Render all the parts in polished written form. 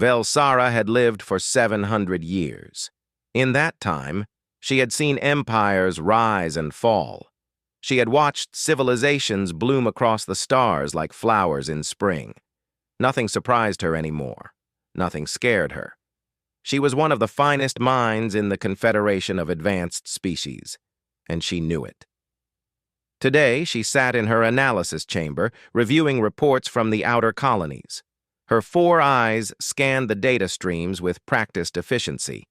Velsara had lived for 700 years. In that time, she had seen empires rise and fall. She had watched civilizations bloom across the stars like flowers in spring. Nothing surprised her anymore. Nothing scared her. She was one of the finest minds in the Confederation of Advanced Species, and she knew it. Today, she sat in her analysis chamber, reviewing reports from the outer colonies. Her 4 eyes scanned the data streams with practiced efficiency.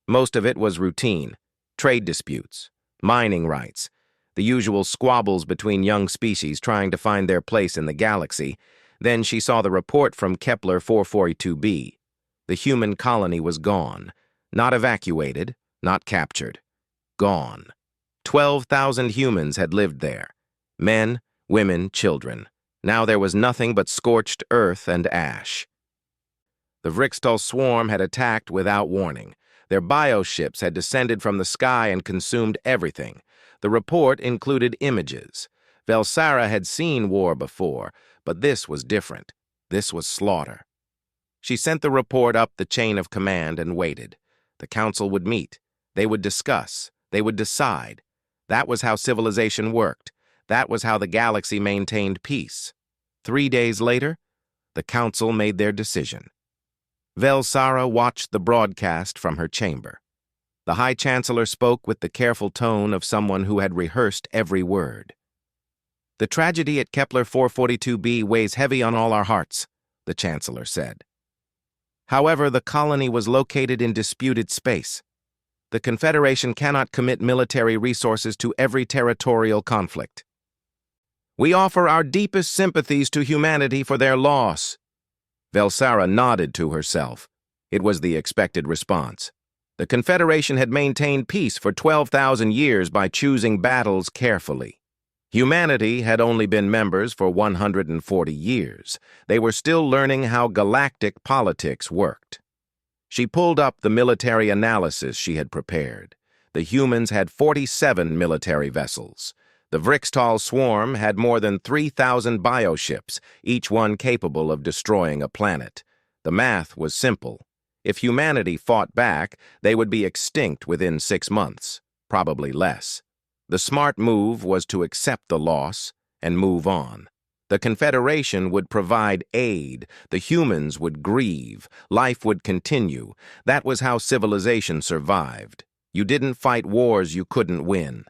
Most of it was routine: trade disputes, mining rights, the usual squabbles between young species trying to find their place in the galaxy. Then she saw the report from Kepler 442b. The human colony was gone. Not evacuated, not captured. Gone. 12,000 humans had lived there. Men, women, children. Now there was nothing but scorched earth and ash. The Vrixtal swarm had attacked without warning. Their bioships had descended from the sky and consumed everything. The report included images. Velsara had seen war before, but this was different. This was slaughter. She sent the report up the chain of command and waited. The council would meet. They would discuss. They would decide. That was how civilization worked. That was how the galaxy maintained peace. 3 days later, the council made their decision. Velsara watched the broadcast from her chamber. The High Chancellor spoke with the careful tone of someone who had rehearsed every word. "The tragedy at Kepler 442b weighs heavy on all our hearts," the Chancellor said. "However, the colony was located in disputed space. The Confederation cannot commit military resources to every territorial conflict. We offer our deepest sympathies to humanity for their loss." Velsara nodded to herself. It was the expected response. The Confederation had maintained peace for 12,000 years by choosing battles carefully. Humanity had only been members for 140 years. They were still learning how galactic politics worked. She pulled up the military analysis she had prepared. The humans had 47 military vessels. The Vrixtal swarm had more than 3,000 bioships, each one capable of destroying a planet. The math was simple. If humanity fought back, they would be extinct within 6 months, probably less. The smart move was to accept the loss and move on. The Confederation would provide aid. The humans would grieve. Life would continue. That was how civilization survived. You didn't fight wars you couldn't win.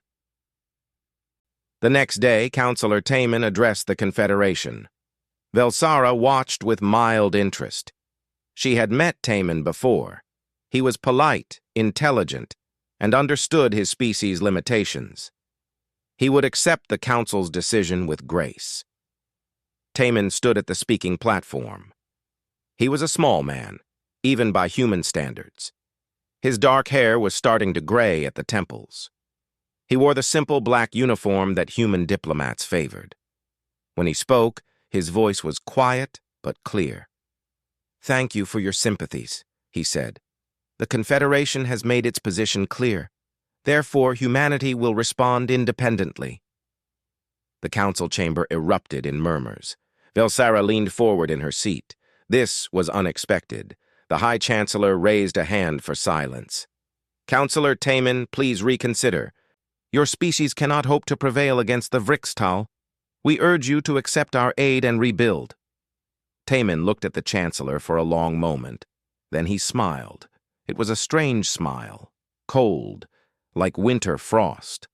The next day, Councillor Taman addressed the Confederation. Velsara watched with mild interest. She had met Taman before. He was polite, intelligent, and understood his species' limitations. He would accept the Council's decision with grace. Taman stood at the speaking platform. He was a small man, even by human standards. His dark hair was starting to gray at the temples. He wore the simple black uniform that human diplomats favored. When he spoke, his voice was quiet but clear. "Thank you for your sympathies," he said. "The Confederation has made its position clear. Therefore, humanity will respond independently." The council chamber erupted in murmurs. Velsara leaned forward in her seat. This was unexpected. The High Chancellor raised a hand for silence. "Councillor Taman, please reconsider. Your species cannot hope to prevail against the Vrixtal. We urge you to accept our aid and rebuild." Taman looked at the Chancellor for a long moment. Then he smiled. It was a strange smile, cold, like winter frost.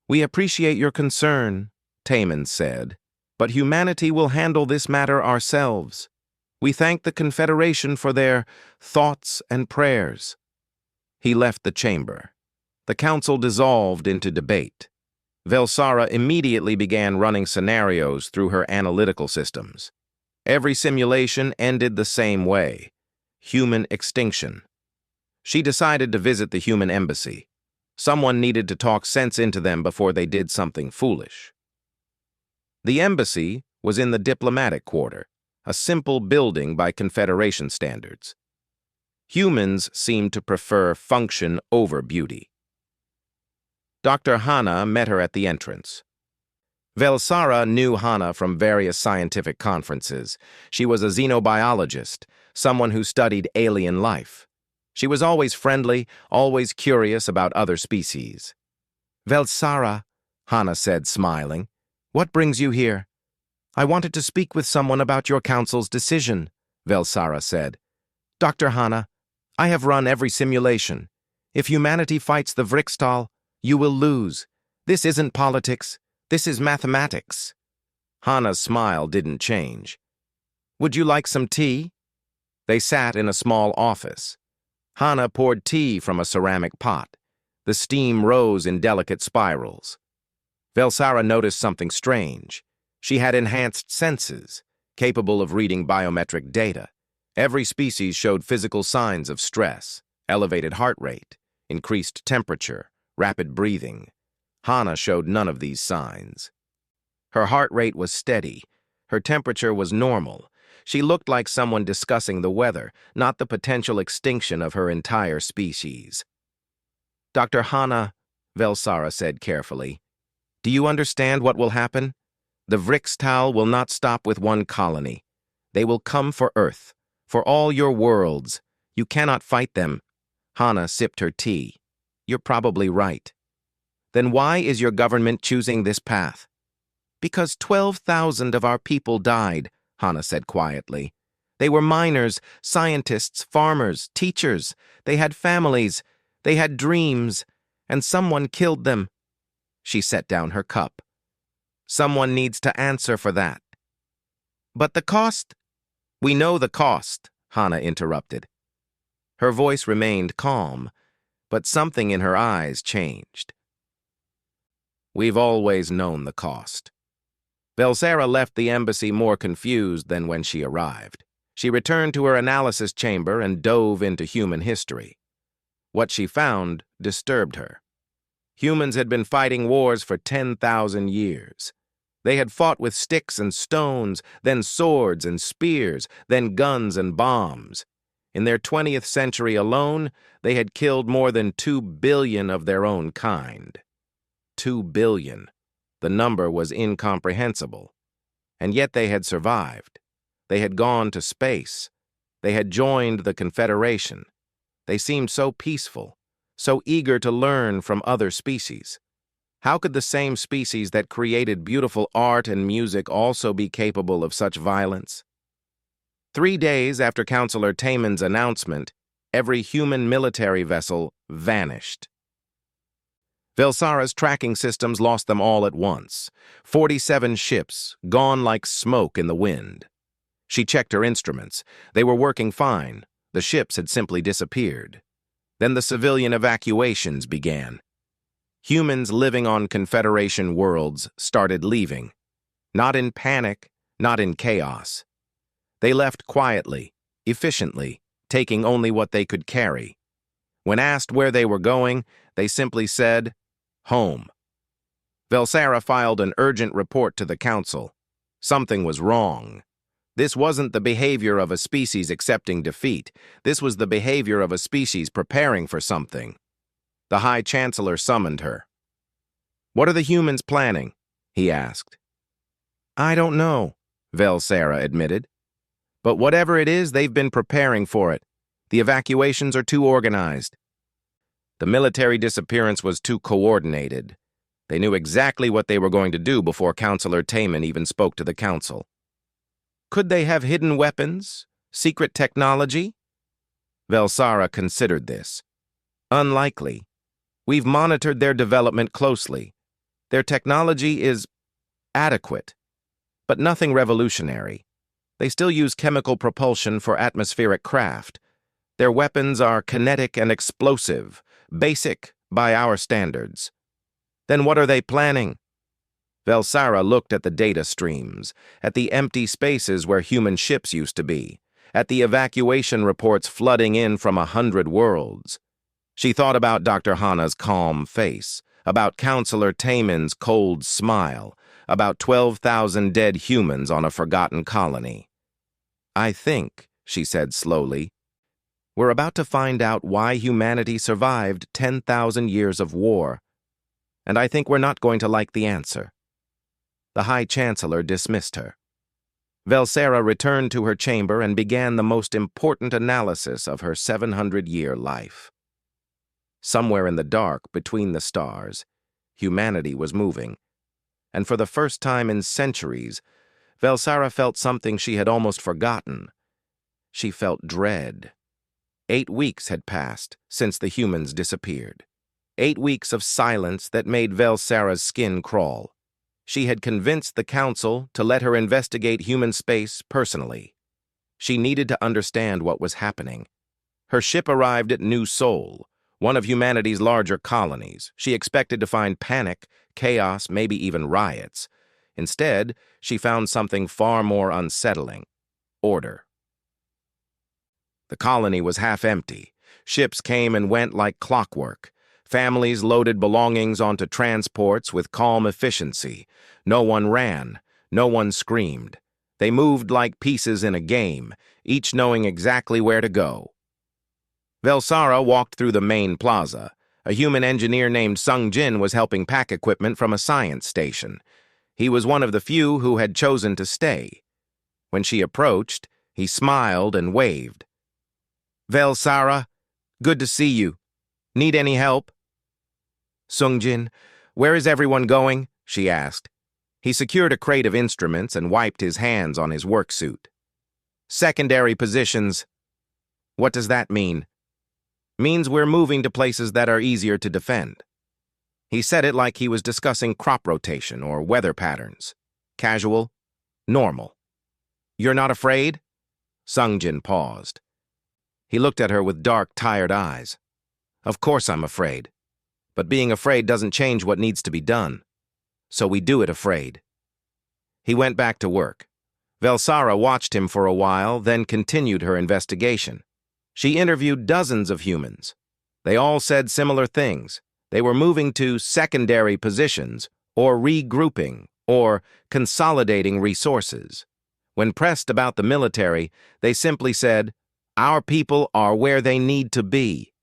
"We appreciate your concern," Taman said, "but humanity will handle this matter ourselves. We thank the Confederation for their thoughts and prayers." He left the chamber. The council dissolved into debate. Velsara immediately began running scenarios through her analytical systems. Every simulation ended the same way: human extinction. She decided to visit the human embassy. Someone needed to talk sense into them before they did something foolish. The embassy was in the diplomatic quarter, a simple building by Confederation standards. Humans seemed to prefer function over beauty. Dr. Hana met her at the entrance. Velsara knew Hana from various scientific conferences. She was a xenobiologist, someone who studied alien life. She was always friendly, always curious about other species. Velsara, Hana said, smiling, what brings you here? I wanted to speak with someone about your council's decision, Velsara said. Dr. Hana, I have run every simulation. If humanity fights the Vrixtal, you will lose. This isn't politics. This is mathematics. Hana's smile didn't change. Would you like some tea? They sat in a small office. Hana poured tea from a ceramic pot. The steam rose in delicate spirals. Velsara noticed something strange. She had enhanced senses, capable of reading biometric data. Every species showed physical signs of stress, elevated heart rate, increased temperature, rapid breathing. Hana showed none of these signs. Her heart rate was steady. Her temperature was normal. She looked like someone discussing the weather, not the potential extinction of her entire species. Dr. Hana, Velsara said carefully, do you understand what will happen? The Vrixtal will not stop with one colony. They will come for Earth, for all your worlds. You cannot fight them. Hana sipped her tea. You're probably right. Then why is your government choosing this path? Because 12,000 of our people died, Hana said quietly. They were miners, scientists, farmers, teachers. They had families. They had dreams. And someone killed them. She set down her cup. Someone needs to answer for that. But the cost? We know the cost, Hana interrupted. Her voice remained calm, but something in her eyes changed. We've always known the cost. Velsara left the embassy more confused than when she arrived. She returned to her analysis chamber and dove into human history. What she found disturbed her. Humans had been fighting wars for 10,000 years. They had fought with sticks and stones, then swords and spears, then guns and bombs. In their 20th century alone, they had killed more than 2 billion of their own kind. 2 billion. The number was incomprehensible. And yet they had survived. They had gone to space. They had joined the Confederation. They seemed so peaceful, so eager to learn from other species. How could the same species that created beautiful art and music also be capable of such violence? 3 days after Counselor Tayman's announcement, every human military vessel vanished. Velsara's tracking systems lost them all at once. 47 ships, gone like smoke in the wind. She checked her instruments. They were working fine. The ships had simply disappeared. Then the civilian evacuations began. Humans living on Confederation worlds started leaving. Not in panic, not in chaos. They left quietly, efficiently, taking only what they could carry. When asked where they were going, they simply said, home. Velsara filed an urgent report to the council. Something was wrong. This wasn't the behavior of a species accepting defeat. This was the behavior of a species preparing for something. The High Chancellor summoned her. What are the humans planning? He asked. I don't know, Velsara admitted. But whatever it is, they've been preparing for it. The evacuations are too organized. The military disappearance was too coordinated. They knew exactly what they were going to do before Counselor Tayman even spoke to the council. Could they have hidden weapons? Secret technology? Velsara considered this. Unlikely. We've monitored their development closely. Their technology is adequate, but nothing revolutionary. They still use chemical propulsion for atmospheric craft. Their weapons are kinetic and explosive, basic by our standards. Then what are they planning? Velsara looked at the data streams, at the empty spaces where human ships used to be, at the evacuation reports flooding in from 100 worlds. She thought about Dr. Hana's calm face, about Counselor Tayman's cold smile, about 12,000 dead humans on a forgotten colony. I think, she said slowly, we're about to find out why humanity survived 10,000 years of war. And I think we're not going to like the answer. The High Chancellor dismissed her. Velsera returned to her chamber and began the most important analysis of her 700-year life. Somewhere in the dark, between the stars, humanity was moving, and for the first time in centuries, Velsera felt something she had almost forgotten. She felt dread. 8 weeks had passed since the humans disappeared. 8 weeks of silence that made Velsera's skin crawl. She had convinced the Council to let her investigate human space personally. She needed to understand what was happening. Her ship arrived at New Sol, one of humanity's larger colonies. She expected to find panic, chaos, maybe even riots. Instead, she found something far more unsettling: order. The colony was half empty. Ships came and went like clockwork. Families loaded belongings onto transports with calm efficiency. No one ran. No one screamed. They moved like pieces in a game, each knowing exactly where to go. Velsera walked through the main plaza. A human engineer named Sung Jin was helping pack equipment from a science station. He was one of the few who had chosen to stay. When she approached, he smiled and waved. "Velsera, good to see you. Need any help?" "Sungjin, where is everyone going?" she asked. He secured a crate of instruments and wiped his hands on his work suit. "Secondary positions." "What does that mean?" "Means we're moving to places that are easier to defend." He said it like he was discussing crop rotation or weather patterns. Casual, normal. "You're not afraid?" Sungjin paused. He looked at her with dark, tired eyes. "Of course I'm afraid. But being afraid doesn't change what needs to be done. So we do it afraid." He went back to work. Velsera watched him for a while, then continued her investigation. She interviewed dozens of humans. They all said similar things. They were moving to secondary positions, or regrouping, or consolidating resources. When pressed about the military, they simply said, "Our people are where they need to be."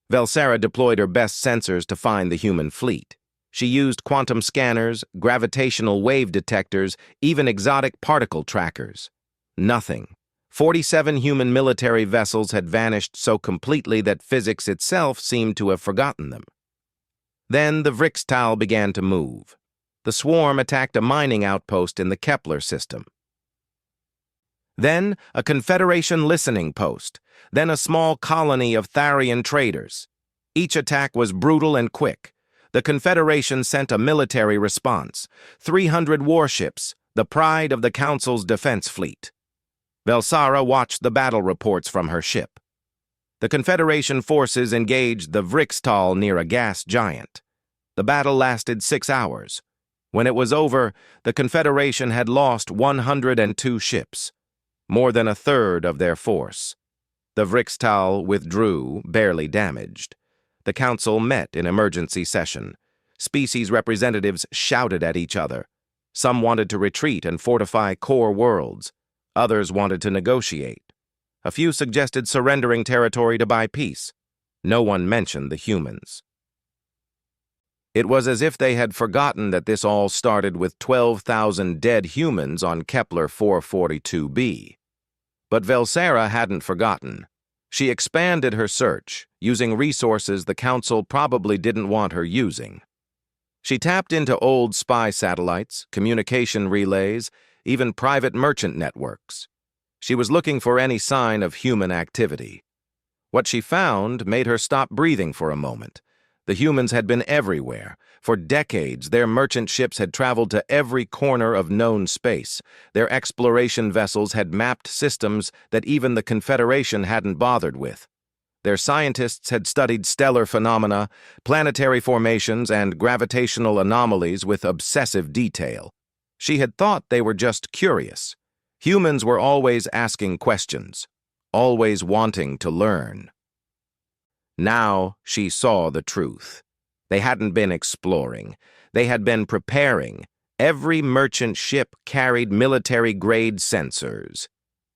Velsera deployed her best sensors to find the human fleet. She used quantum scanners, gravitational wave detectors, even exotic particle trackers. Nothing. 47 human military vessels had vanished so completely that physics itself seemed to have forgotten them. Then the Vrixtal began to move. The swarm attacked a mining outpost in the Kepler system. Then a Confederation listening post. Then a small colony of Tharian traders. Each attack was brutal and quick. The Confederation sent a military response. 300 warships, the pride of the Council's defense fleet. Velsera watched the battle reports from her ship. The Confederation forces engaged the Vrixtal near a gas giant. The battle lasted 6 hours. When it was over, the Confederation had lost 102 ships, more than a third of their force. The Vrixtal withdrew, barely damaged. The Council met in emergency session. Species representatives shouted at each other. Some wanted to retreat and fortify core worlds. Others wanted to negotiate. A few suggested surrendering territory to buy peace. No one mentioned the humans. It was as if they had forgotten that this all started with 12,000 dead humans on Kepler 442b. But Velsera hadn't forgotten. She expanded her search, using resources the Council probably didn't want her using. She tapped into old spy satellites, communication relays, even private merchant networks. She was looking for any sign of human activity. What she found made her stop breathing for a moment. The humans had been everywhere. For decades, their merchant ships had traveled to every corner of known space. Their exploration vessels had mapped systems that even the Confederation hadn't bothered with. Their scientists had studied stellar phenomena, planetary formations, and gravitational anomalies with obsessive detail. She had thought they were just curious. Humans were always asking questions, always wanting to learn. Now she saw the truth. They hadn't been exploring. They had been preparing. Every merchant ship carried military-grade sensors.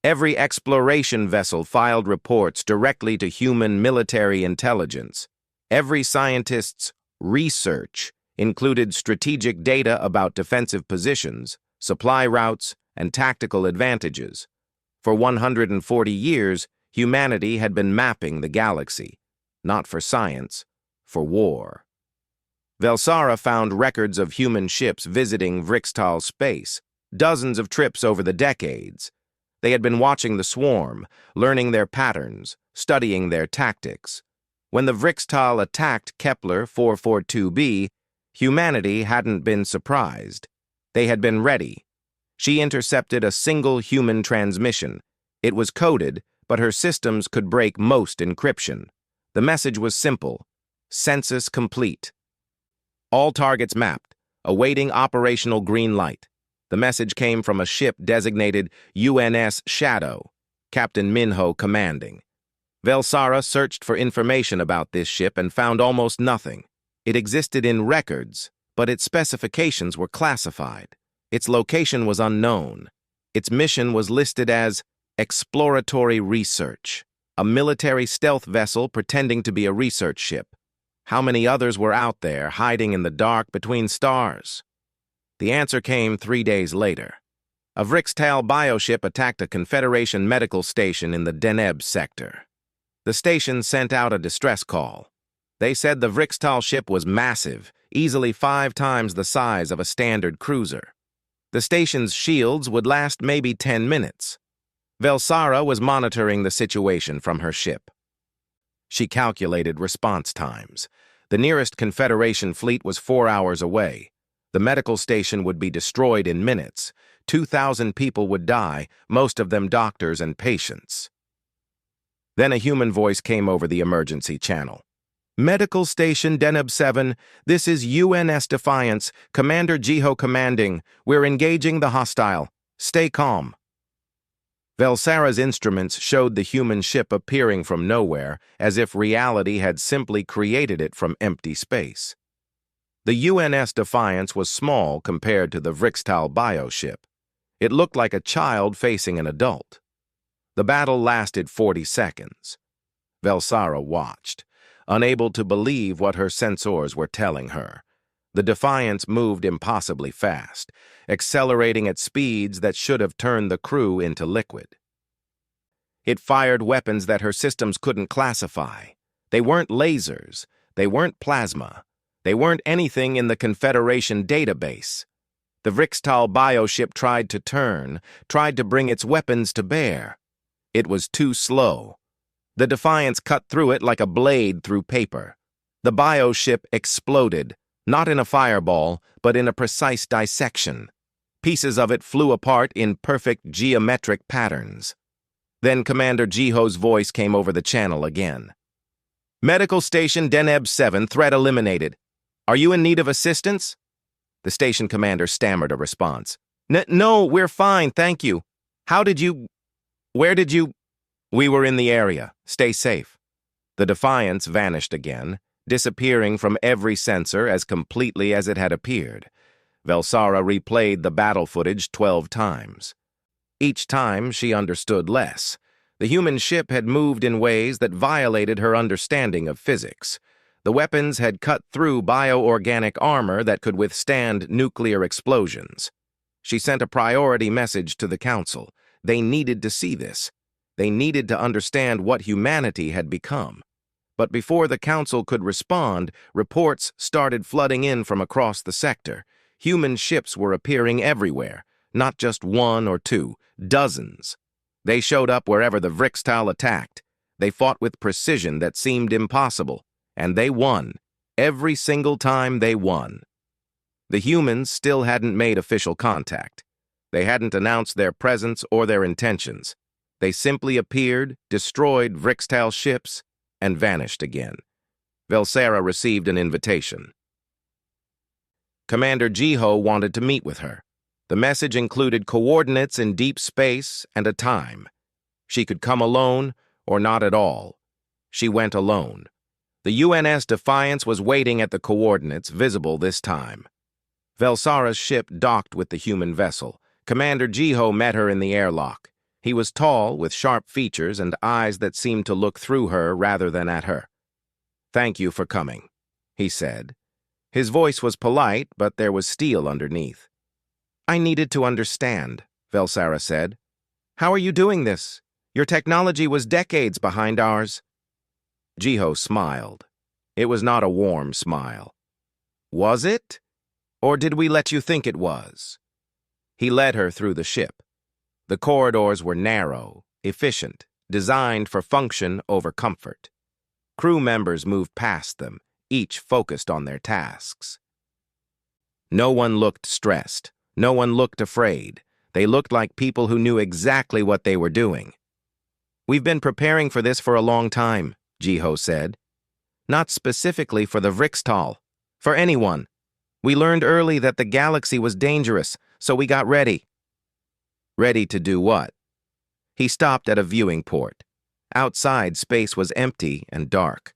Every exploration vessel filed reports directly to human military intelligence. Every scientist's research included strategic data about defensive positions, supply routes, and tactical advantages. For 140 years, humanity had been mapping the galaxy, not for science, for war. Velsara found records of human ships visiting Vrixtal space, dozens of trips over the decades. They had been watching the swarm, learning their patterns, studying their tactics. When the Vrixtal attacked Kepler 442b, humanity hadn't been surprised. They had been ready. She intercepted a single human transmission. It was coded, but her systems could break most encryption. The message was simple: census complete. All targets mapped, awaiting operational green light. The message came from a ship designated UNS Shadow, Captain Minho commanding. Velsara searched for information about this ship and found almost nothing. It existed in records, but its specifications were classified. Its location was unknown. Its mission was listed as exploratory research, a military stealth vessel pretending to be a research ship. How many others were out there, hiding in the dark between stars? The answer came 3 days later. A Vrixtal bioship attacked a Confederation medical station in the Deneb sector. The station sent out a distress call. They said the Vrixtal ship was massive, easily 5 times the size of a standard cruiser. The station's shields would last maybe 10 minutes. Velsara was monitoring the situation from her ship. She calculated response times. The nearest Confederation fleet was 4 hours away. The medical station would be destroyed in minutes. 2,000 people would die, most of them doctors and patients. Then a human voice came over the emergency channel. Medical Station Deneb 7, this is UNS Defiance, Commander Jiho commanding. We're engaging the hostile. Stay calm. Velsara's instruments showed the human ship appearing from nowhere, as if reality had simply created it from empty space. The UNS Defiance was small compared to the Vrixtal bioship. It looked like a child facing an adult. The battle lasted 40 seconds. Velsara watched, unable to believe what her sensors were telling her. The Defiance moved impossibly fast, accelerating at speeds that should have turned the crew into liquid. It fired weapons that her systems couldn't classify. They weren't lasers. They weren't plasma. They weren't anything in the Confederation database. The Vrixtal bioship tried to turn, tried to bring its weapons to bear. It was too slow. The Defiance cut through it like a blade through paper. The bioship exploded, not in a fireball, but in a precise dissection. Pieces of it flew apart in perfect geometric patterns. Then Commander Jiho's voice came over the channel again. Medical Station Deneb 7, threat eliminated. Are you in need of assistance? The station commander stammered a response. No, we're fine, thank you. Where did you? We were in the area. Stay safe. The Defiance vanished again, disappearing from every sensor as completely as it had appeared. Velsara replayed the battle footage 12 times. Each time she understood less. The human ship had moved in ways that violated her understanding of physics. The weapons had cut through bioorganic armor that could withstand nuclear explosions. She sent a priority message to the Council. They needed to see this. They needed to understand what humanity had become. But before the Council could respond, reports started flooding in from across the sector. Human ships were appearing everywhere, not just 1 or 2, dozens. They showed up wherever the Vrixtal attacked. They fought with precision that seemed impossible. And they won. Every single time they won. The humans still hadn't made official contact. They hadn't announced their presence or their intentions. They simply appeared, destroyed Vrixtal ships, and vanished again. Velsara received an invitation. Commander Jiho wanted to meet with her. The message included coordinates in deep space and a time. She could come alone or not at all. She went alone. The UNS Defiance was waiting at the coordinates, visible this time. Velsara's ship docked with the human vessel. Commander Jiho met her in the airlock. He was tall, with sharp features and eyes that seemed to look through her rather than at her. "Thank you for coming," he said. His voice was polite, but there was steel underneath. I needed to understand, Velsara said. How are you doing this? Your technology was decades behind ours. Jiho smiled. It was not a warm smile. Was it? Or did we let you think it was? He led her through the ship. The corridors were narrow, efficient, designed for function over comfort. Crew members moved past them, each focused on their tasks. No one looked stressed. No one looked afraid. They looked like people who knew exactly what they were doing. We've been preparing for this for a long time, Jiho said. Not specifically for the Vrixtal, for anyone. We learned early that the galaxy was dangerous, so we got ready. Ready to do what? He stopped at a viewing port. Outside, space was empty and dark.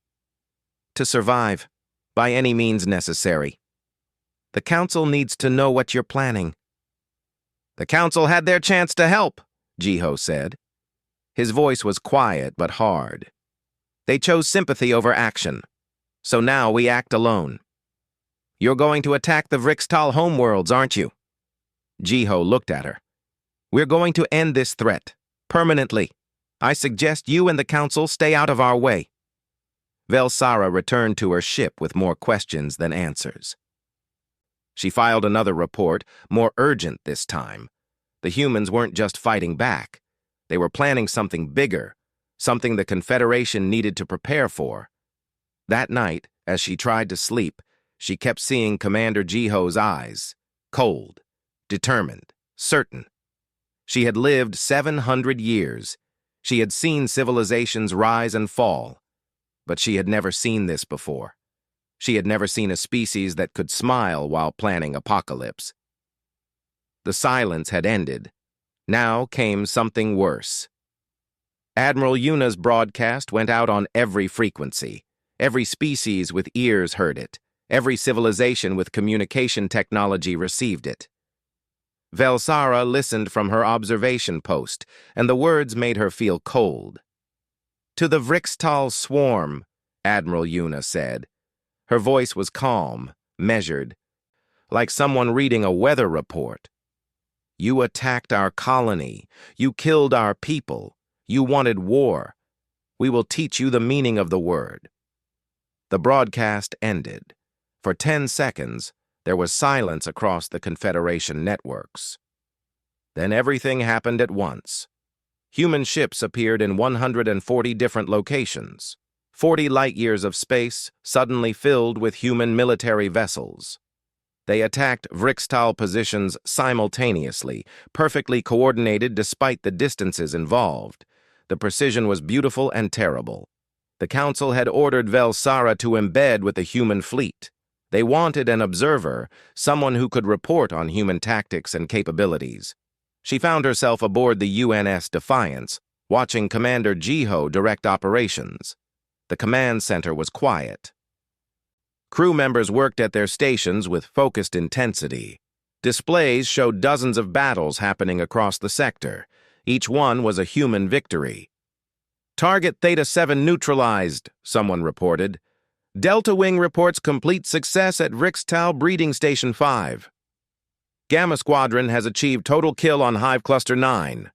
To survive, by any means necessary. The Council needs to know what you're planning. The Council had their chance to help, Jiho said. His voice was quiet but hard. They chose sympathy over action. So now we act alone. You're going to attack the Vrixtal homeworlds, aren't you? Jiho looked at her. We're going to end this threat, permanently. I suggest you and the Council stay out of our way. Velsara returned to her ship with more questions than answers. She filed another report, more urgent this time. The humans weren't just fighting back. They were planning something bigger, something the Confederation needed to prepare for. That night, as she tried to sleep, she kept seeing Commander Jiho's eyes, cold, determined, certain. She had lived 700 years. She had seen civilizations rise and fall, but she had never seen this before. She had never seen a species that could smile while planning apocalypse. The silence had ended. Now came something worse. Admiral Yuna's broadcast went out on every frequency. Every species with ears heard it. Every civilization with communication technology received it. Velsara listened from her observation post, and the words made her feel cold. To the Vrixtal swarm, Admiral Yuna said. Her voice was calm, measured, like someone reading a weather report. You attacked our colony. You killed our people. You wanted war. We will teach you the meaning of the word. The broadcast ended. For 10 seconds, there was silence across the Confederation networks. Then everything happened at once. Human ships appeared in 140 different locations. 40 light-years of space suddenly filled with human military vessels. They attacked Vrixtal positions simultaneously, perfectly coordinated despite the distances involved. The precision was beautiful and terrible. The Council had ordered Velsara to embed with the human fleet. They wanted an observer, someone who could report on human tactics and capabilities. She found herself aboard the UNS Defiance, watching Commander Jiho direct operations. The command center was quiet. Crew members worked at their stations with focused intensity. Displays showed dozens of battles happening across the sector. Each one was a human victory. Target Theta 7 neutralized, someone reported. Delta Wing reports complete success at Vrixtal Breeding Station 5. Gamma Squadron has achieved total kill on Hive Cluster 9.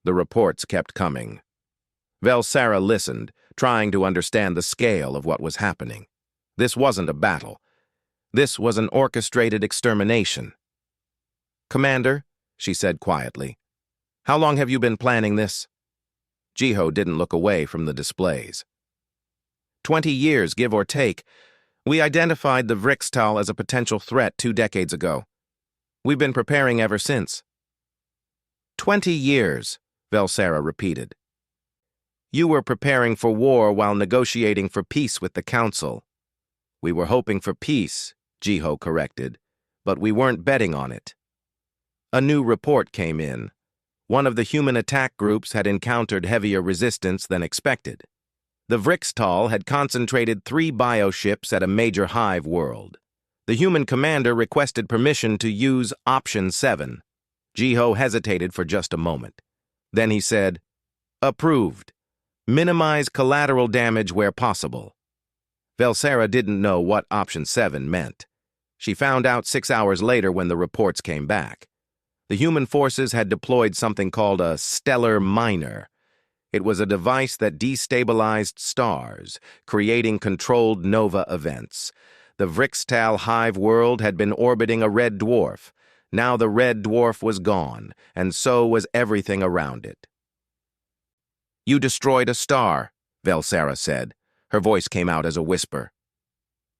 The reports kept coming. Velsara listened, trying to understand the scale of what was happening. This wasn't a battle. This was an orchestrated extermination. Commander, she said quietly, how long have you been planning this? Jiho didn't look away from the displays. 20 years, give or take. We identified the Vrixtal as a potential threat 2 decades ago. We've been preparing ever since. 20 years, Velsara repeated. You were preparing for war while negotiating for peace with the Council. We were hoping for peace, Jiho corrected, but we weren't betting on it. A new report came in. One of the human attack groups had encountered heavier resistance than expected. The Vrixtal had concentrated 3 bioships at a major hive world. The human commander requested permission to use Option 7. Jiho hesitated for just a moment. Then he said, Approved. Minimize collateral damage where possible. Velsera didn't know what Option 7 meant. She found out 6 hours later when the reports came back. The human forces had deployed something called a stellar miner. It was a device that destabilized stars, creating controlled nova events. The Vrixtal hive world had been orbiting a red dwarf. Now the red dwarf was gone, and so was everything around it. "You destroyed a star," Velsera said. Her voice came out as a whisper.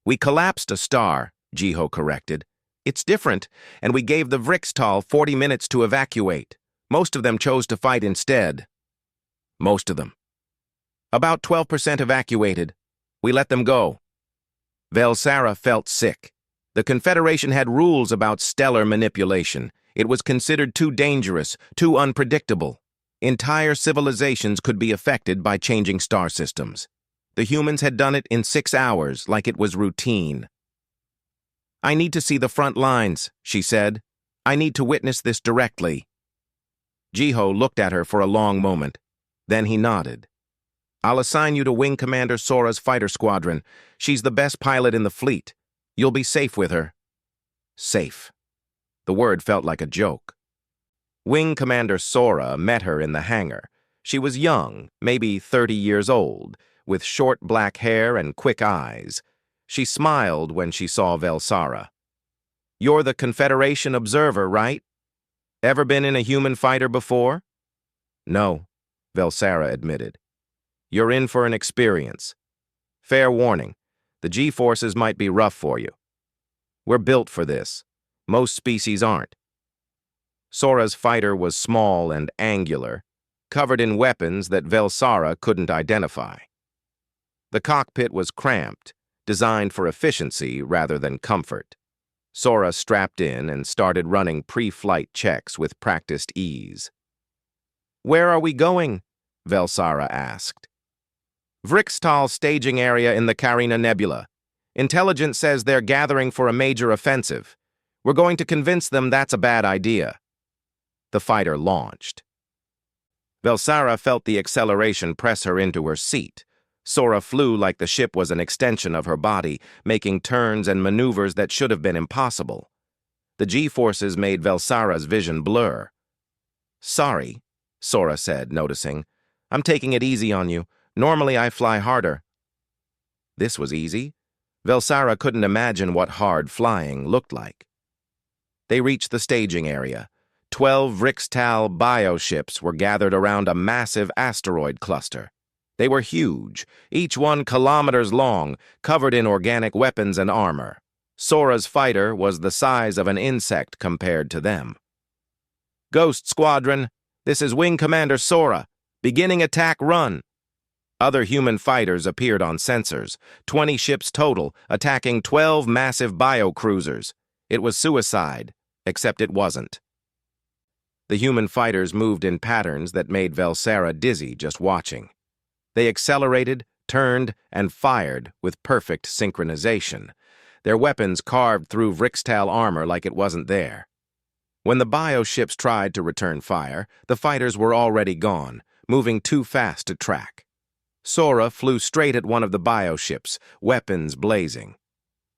"We collapsed a star," Jiho corrected. "It's different, and we gave the Vrixtal 40 minutes to evacuate. Most of them chose to fight instead." "Most of them." "About 12% evacuated. We let them go." Velsera felt sick. The Confederation had rules about stellar manipulation. It was considered too dangerous, too unpredictable. Entire civilizations could be affected by changing star systems. The humans had done it in 6 hours, like it was routine. "I need to see the front lines," she said. "I need to witness this directly." Jiho looked at her for a long moment. Then he nodded. "I'll assign you to Wing Commander Sora's fighter squadron. She's the best pilot in the fleet. You'll be safe with her." Safe. The word felt like a joke. Wing Commander Sora met her in the hangar. She was young, maybe 30 years old, with short black hair and quick eyes. She smiled when she saw Velsera. "You're the Confederation observer, right? Ever been in a human fighter before?" "No," Velsera admitted. "You're in for an experience. Fair warning, the G-forces might be rough for you. We're built for this. Most species aren't." Sora's fighter was small and angular, covered in weapons that Velsera couldn't identify. The cockpit was cramped, designed for efficiency rather than comfort. Sora strapped in and started running pre-flight checks with practiced ease. "Where are we going?" Velsera asked. "Vrixtal staging area in the Carina Nebula. Intelligence says they're gathering for a major offensive. We're going to convince them that's a bad idea." The fighter launched. Velsera felt the acceleration press her into her seat. Sora flew like the ship was an extension of her body, making turns and maneuvers that should have been impossible. The G-forces made Velsera's vision blur. "Sorry," Sora said, noticing. "I'm taking it easy on you. Normally I fly harder." This was easy. Velsera couldn't imagine what hard flying looked like. They reached the staging area. 12 Vrixtal bioships were gathered around a massive asteroid cluster. They were huge, each one kilometers long, covered in organic weapons and armor. Sora's fighter was the size of an insect compared to them. "Ghost Squadron, this is Wing Commander Sora. Beginning attack run." Other human fighters appeared on sensors, 20 ships total, attacking 12 massive biocruisers. It was suicide, except it wasn't. The human fighters moved in patterns that made Velsera dizzy just watching. They accelerated, turned, and fired with perfect synchronization. Their weapons carved through Vrixtal armor like it wasn't there. When the bioships tried to return fire, the fighters were already gone, moving too fast to track. Sora flew straight at one of the bioships, weapons blazing.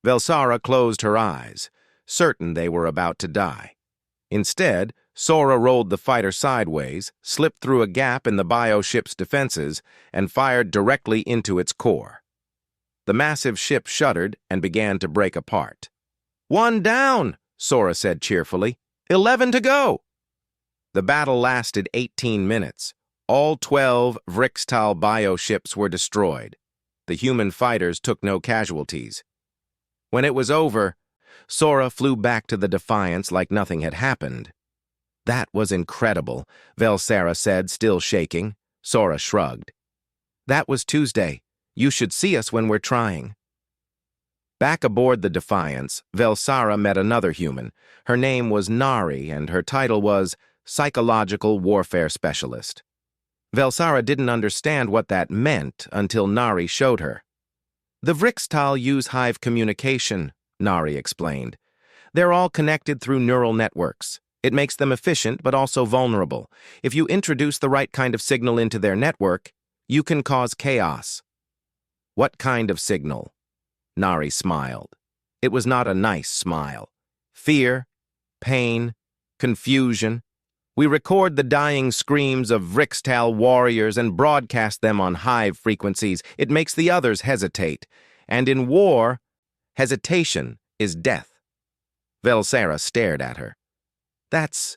Velsera closed her eyes, certain they were about to die. Instead, Sora rolled the fighter sideways, slipped through a gap in the bioship's defenses, and fired directly into its core. The massive ship shuddered and began to break apart. "One down," Sora said cheerfully. 11 to go." The battle lasted 18 minutes. All 12 Vrixtal bioships were destroyed. The human fighters took no casualties. When it was over, Sora flew back to the Defiance like nothing had happened. "That was incredible," Velsera said, still shaking. Sora shrugged. "That was Tuesday. You should see us when we're trying." Back aboard the Defiance, Velsera met another human. Her name was Nari, and her title was Psychological Warfare Specialist. Velsera didn't understand what that meant until Nari showed her. "The Vrixtal use hive communication," Nari explained. "They're all connected through neural networks. It makes them efficient but also vulnerable. If you introduce the right kind of signal into their network, you can cause chaos." "What kind of signal?" Nari smiled. It was not a nice smile. Fear, pain, confusion. We record the dying screams of Vrixtal warriors and broadcast them on hive frequencies. It makes the others hesitate. And in war, hesitation is death. Velsera stared at her. That's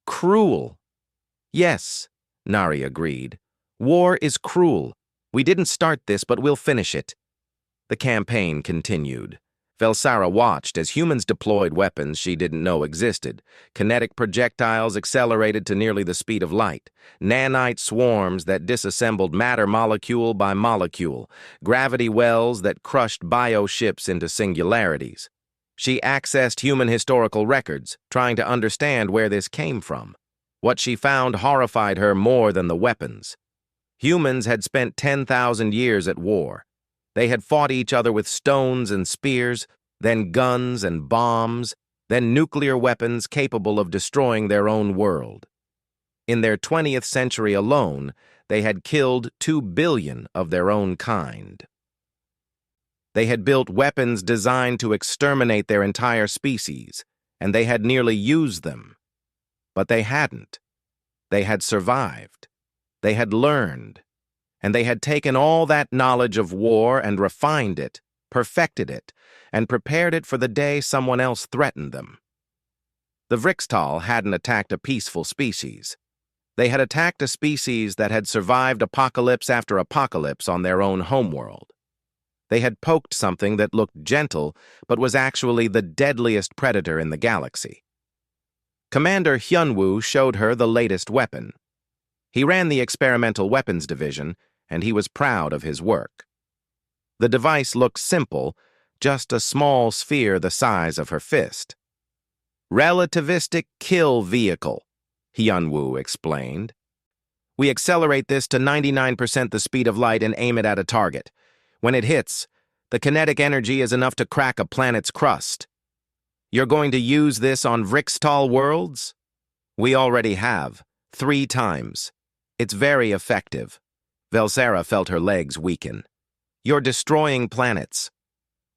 cruel. Yes, Nari agreed. War is cruel. We didn't start this, but we'll finish it. The campaign continued. Velsara watched as humans deployed weapons she didn't know existed. Kinetic projectiles accelerated to nearly the speed of light. Nanite swarms that disassembled matter molecule by molecule. Gravity wells that crushed bioships into singularities. She accessed human historical records, trying to understand where this came from. What she found horrified her more than the weapons. Humans had spent 10,000 years at war. They had fought each other with stones and spears, then guns and bombs, then nuclear weapons capable of destroying their own world. In their 20th century alone, they had killed 2 billion of their own kind. They had built weapons designed to exterminate their entire species, and they had nearly used them. But they hadn't. They had survived. They had learned. And they had taken all that knowledge of war and refined it, perfected it, and prepared it for the day someone else threatened them. The Vrixtal hadn't attacked a peaceful species. They had attacked a species that had survived apocalypse after apocalypse on their own homeworld. They had poked something that looked gentle, but was actually the deadliest predator in the galaxy. Commander Hyunwoo showed her the latest weapon. He ran the Experimental Weapons Division, and he was proud of his work. The device looked simple, just a small sphere the size of her fist. Relativistic kill vehicle, Hyunwoo explained. We accelerate this to 99% the speed of light and aim it at a target. When it hits, the kinetic energy is enough to crack a planet's crust. You're going to use this on Vrixtal worlds? We already have, 3 times. It's very effective. Velsera felt her legs weaken. You're destroying planets.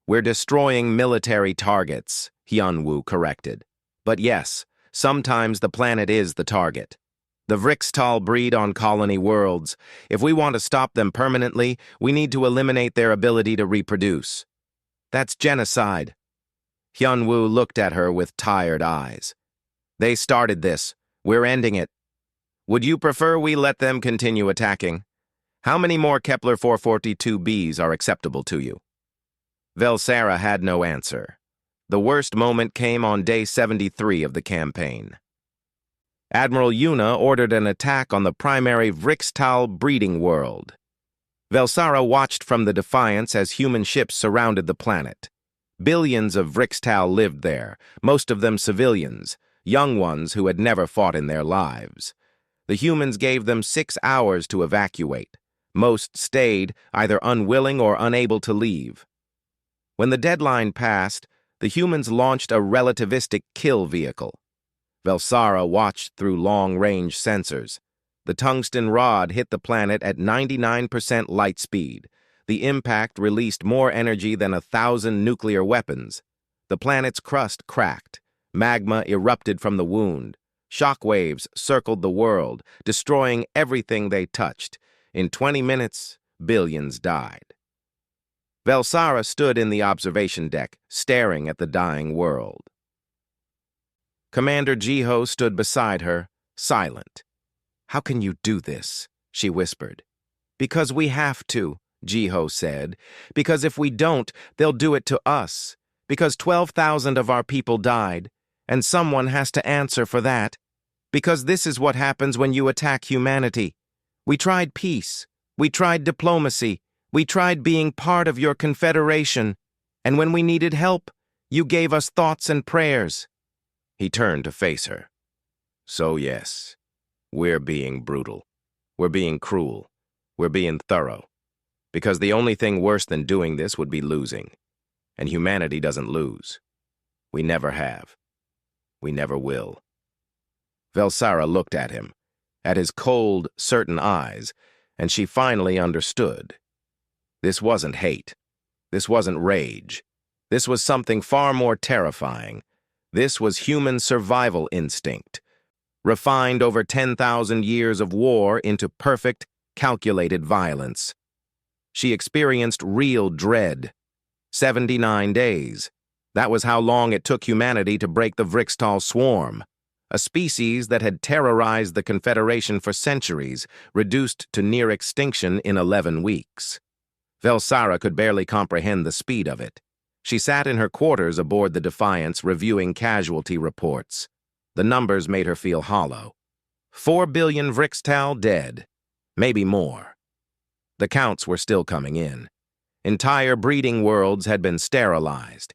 We're destroying military targets, Hyunwoo corrected. But yes, sometimes the planet is the target. The Vrixtal breed on colony worlds. If we want to stop them permanently, we need to eliminate their ability to reproduce. That's genocide. Hyunwoo looked at her with tired eyes. They started this. We're ending it. Would you prefer we let them continue attacking? How many more Kepler 442b's are acceptable to you? Velsera had no answer. The worst moment came on day 73 of the campaign. Admiral Yuna ordered an attack on the primary Vrixtal breeding world. Velsara watched from the Defiance as human ships surrounded the planet. Billions of Vrixtal lived there, most of them civilians, young ones who had never fought in their lives. The humans gave them 6 hours to evacuate. Most stayed, either unwilling or unable to leave. When the deadline passed, the humans launched a relativistic kill vehicle. Velsara watched through long-range sensors. The tungsten rod hit the planet at 99% light speed. The impact released more energy than 1,000 nuclear weapons. The planet's crust cracked. Magma erupted from the wound. Shockwaves circled the world, destroying everything they touched. In 20 minutes, billions died. Velsara stood in the observation deck, staring at the dying world. Commander Jiho stood beside her, silent. How can you do this? She whispered. Because we have to, Jiho said. Because if we don't, they'll do it to us. Because 12,000 of our people died, and someone has to answer for that. Because this is what happens when you attack humanity. We tried peace. We tried diplomacy. We tried being part of your confederation. And when we needed help, you gave us thoughts and prayers. He turned to face her. So yes, we're being brutal. We're being cruel. We're being thorough. Because the only thing worse than doing this would be losing. And humanity doesn't lose. We never have. We never will. Velsara looked at him, at his cold, certain eyes, and she finally understood. This wasn't hate. This wasn't rage. This was something far more terrifying. This was human survival instinct, refined over 10,000 years of war into perfect, calculated violence. She experienced real dread. 79 days. That was how long it took humanity to break the Vrixtal swarm, a species that had terrorized the Confederation for centuries, reduced to near extinction in 11 weeks. Velsara could barely comprehend the speed of it. She sat in her quarters aboard the Defiance reviewing casualty reports. The numbers made her feel hollow. 4 billion Vrixtal dead. Maybe more. The counts were still coming in. Entire breeding worlds had been sterilized.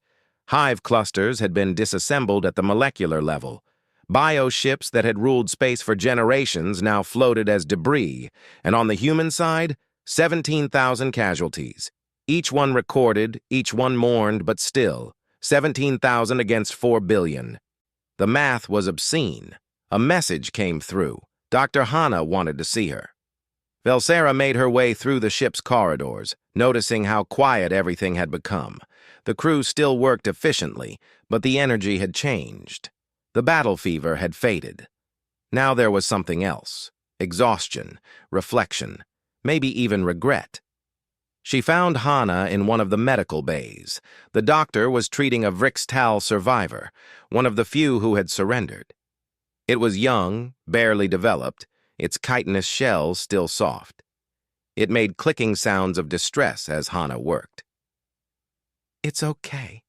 Hive clusters had been disassembled at the molecular level. Bioships that had ruled space for generations now floated as debris, and on the human side, 17,000 casualties. Each one recorded, each one mourned, but still, 17,000 against 4 billion. The math was obscene. A message came through. Dr. Hana wanted to see her. Velsara made her way through the ship's corridors, noticing how quiet everything had become. The crew still worked efficiently, but the energy had changed. The battle fever had faded. Now there was something else. Exhaustion, reflection, maybe even regret. She found Hana in one of the medical bays. The doctor was treating a Vrixtal survivor, one of the few who had surrendered. It was young, barely developed, its chitinous shell still soft. It made clicking sounds of distress as Hana worked. "It's okay,"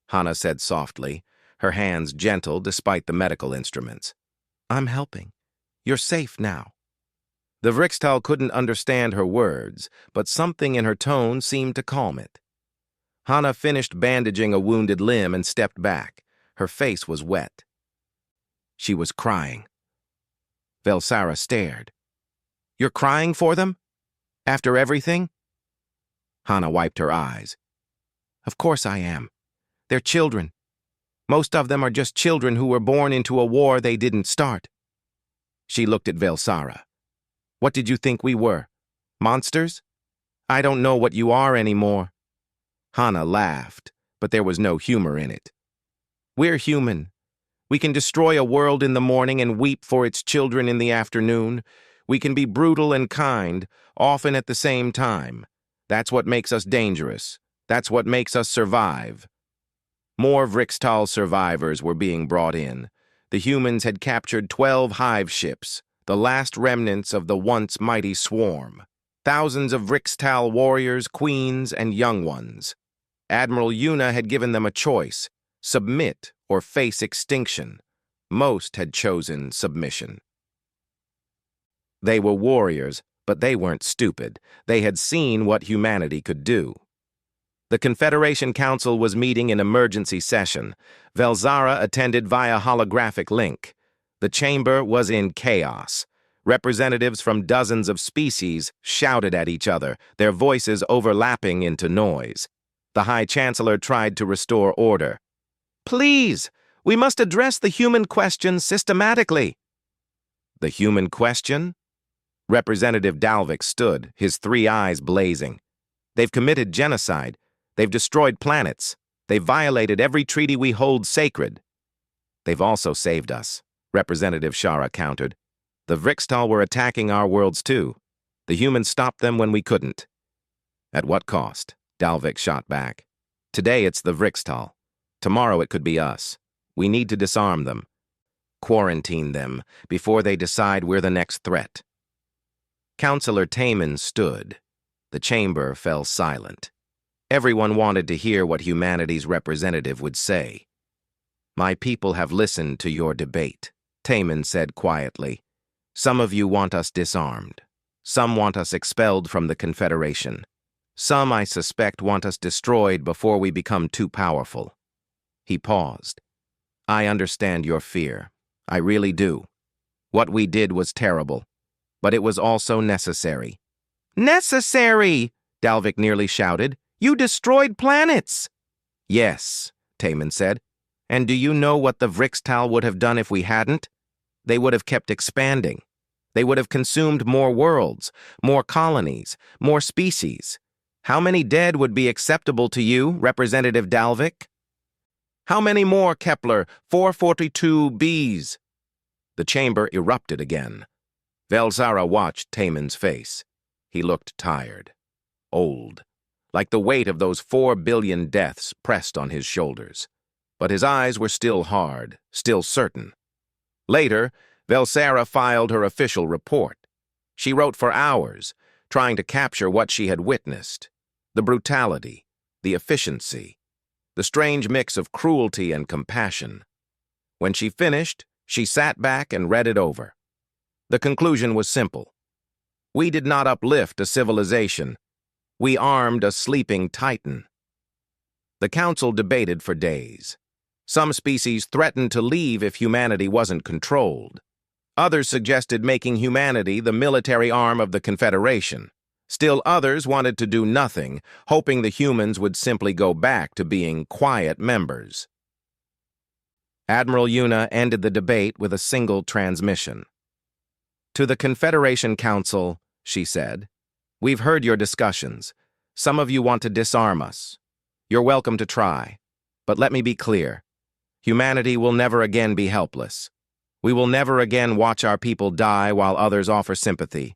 Hana said softly, her hands gentle despite the medical instruments. "I'm helping. You're safe now." The Vrixtal couldn't understand her words, but something in her tone seemed to calm it. Hana finished bandaging a wounded limb and stepped back. Her face was wet. She was crying. Velsara stared. "You're crying for them? After everything?" Hana wiped her eyes. "Of course I am. They're children. Most of them are just children who were born into a war they didn't start." She looked at Velsara. "What did you think we were? Monsters? I don't know what you are anymore." Hana laughed, but there was no humor in it. "We're human. We can destroy a world in the morning and weep for its children in the afternoon. We can be brutal and kind, often at the same time. That's what makes us dangerous. That's what makes us survive." More Vrixtal survivors were being brought in. The humans had captured 12 hive ships, the last remnants of the once mighty swarm. Thousands of Vrixtal warriors, queens, and young ones. Admiral Yuna had given them a choice: submit or face extinction. Most had chosen submission. They were warriors, but they weren't stupid. They had seen what humanity could do. The Confederation Council was meeting in emergency session. Velsara attended via holographic link. The chamber was in chaos. Representatives from dozens of species shouted at each other, their voices overlapping into noise. The High Chancellor tried to restore order. "Please, we must address the human question systematically." "The human question?" Representative Dalvik stood, his 3 eyes blazing. "They've committed genocide. They've destroyed planets. They've violated every treaty we hold sacred." "They've also saved us," Representative Shara countered. "The Vrixtal were attacking our worlds too. The humans stopped them when we couldn't." "At what cost?" Dalvik shot back. "Today it's the Vrixtal. Tomorrow it could be us. We need to disarm them. Quarantine them before they decide we're the next threat." Councillor Taman stood. The chamber fell silent. Everyone wanted to hear what humanity's representative would say. "My people have listened to your debate," Taman said quietly. "Some of you want us disarmed. Some want us expelled from the Confederation. Some, I suspect, want us destroyed before we become too powerful." He paused. "I understand your fear. I really do. What we did was terrible, but it was also necessary." "Necessary!" Dalvik nearly shouted. "You destroyed planets!" "Yes," Taman said. "And do you know what the Vrixtal would have done if we hadn't? They would have kept expanding. They would have consumed more worlds, more colonies, more species. How many dead would be acceptable to you, Representative Dalvik? How many more, Kepler 442Bs? The chamber erupted again. Velsara watched Taman's face. He looked tired, old, like the weight of those 4 billion deaths pressed on his shoulders. But his eyes were still hard, still certain. Later, Velsara filed her official report. She wrote for hours, trying to capture what she had witnessed. The brutality, the efficiency, the strange mix of cruelty and compassion. When she finished, she sat back and read it over. The conclusion was simple. We did not uplift a civilization. We armed a sleeping titan. The council debated for days. Some species threatened to leave if humanity wasn't controlled. Others suggested making humanity the military arm of the Confederation. Still others wanted to do nothing, hoping the humans would simply go back to being quiet members. Admiral Yuna ended the debate with a single transmission. To the Confederation Council, she said, we've heard your discussions. Some of you want to disarm us. You're welcome to try. But let me be clear. Humanity will never again be helpless. We will never again watch our people die while others offer sympathy.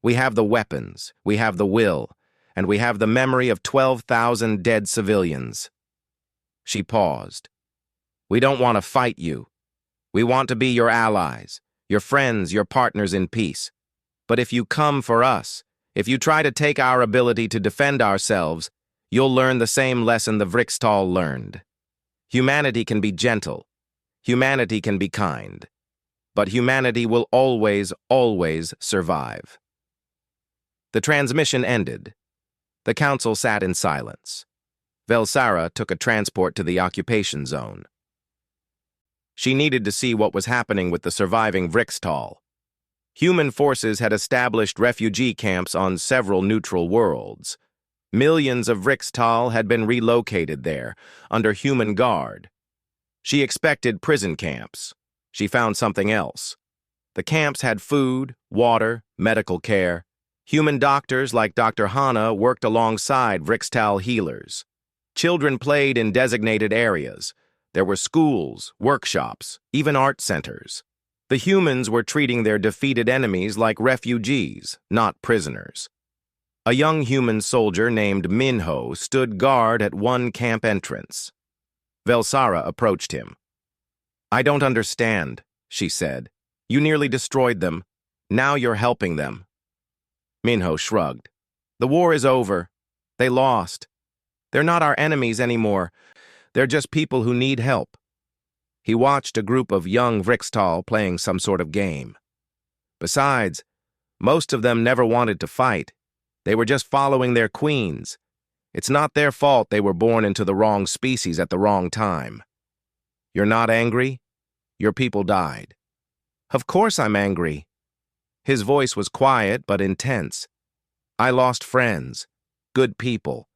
We have the weapons, we have the will, and we have the memory of 12,000 dead civilians. She paused. We don't want to fight you. We want to be your allies, your friends, your partners in peace. But if you come for us, if you try to take our ability to defend ourselves, you'll learn the same lesson the Vrixtal learned. Humanity can be gentle. Humanity can be kind. But humanity will always, always survive. The transmission ended. The council sat in silence. Velsara took a transport to the occupation zone. She needed to see what was happening with the surviving Vrixtal. Human forces had established refugee camps on several neutral worlds. Millions of Vrixtal had been relocated there, under human guard. She expected prison camps. She found something else. The camps had food, water, medical care. Human doctors like Dr. Hana worked alongside Vrixtal healers. Children played in designated areas. There were schools, workshops, even art centers. The humans were treating their defeated enemies like refugees, not prisoners. A young human soldier named Minho stood guard at one camp entrance. Velsara approached him. I don't understand, she said. You nearly destroyed them. Now you're helping them. Minho shrugged. The war is over. They lost. They're not our enemies anymore. They're just people who need help. He watched a group of young Vrixtal playing some sort of game. Besides, most of them never wanted to fight. They were just following their queens. It's not their fault they were born into the wrong species at the wrong time. You're not angry? Your people died. Of course I'm angry. His voice was quiet but intense. I lost friends, good people.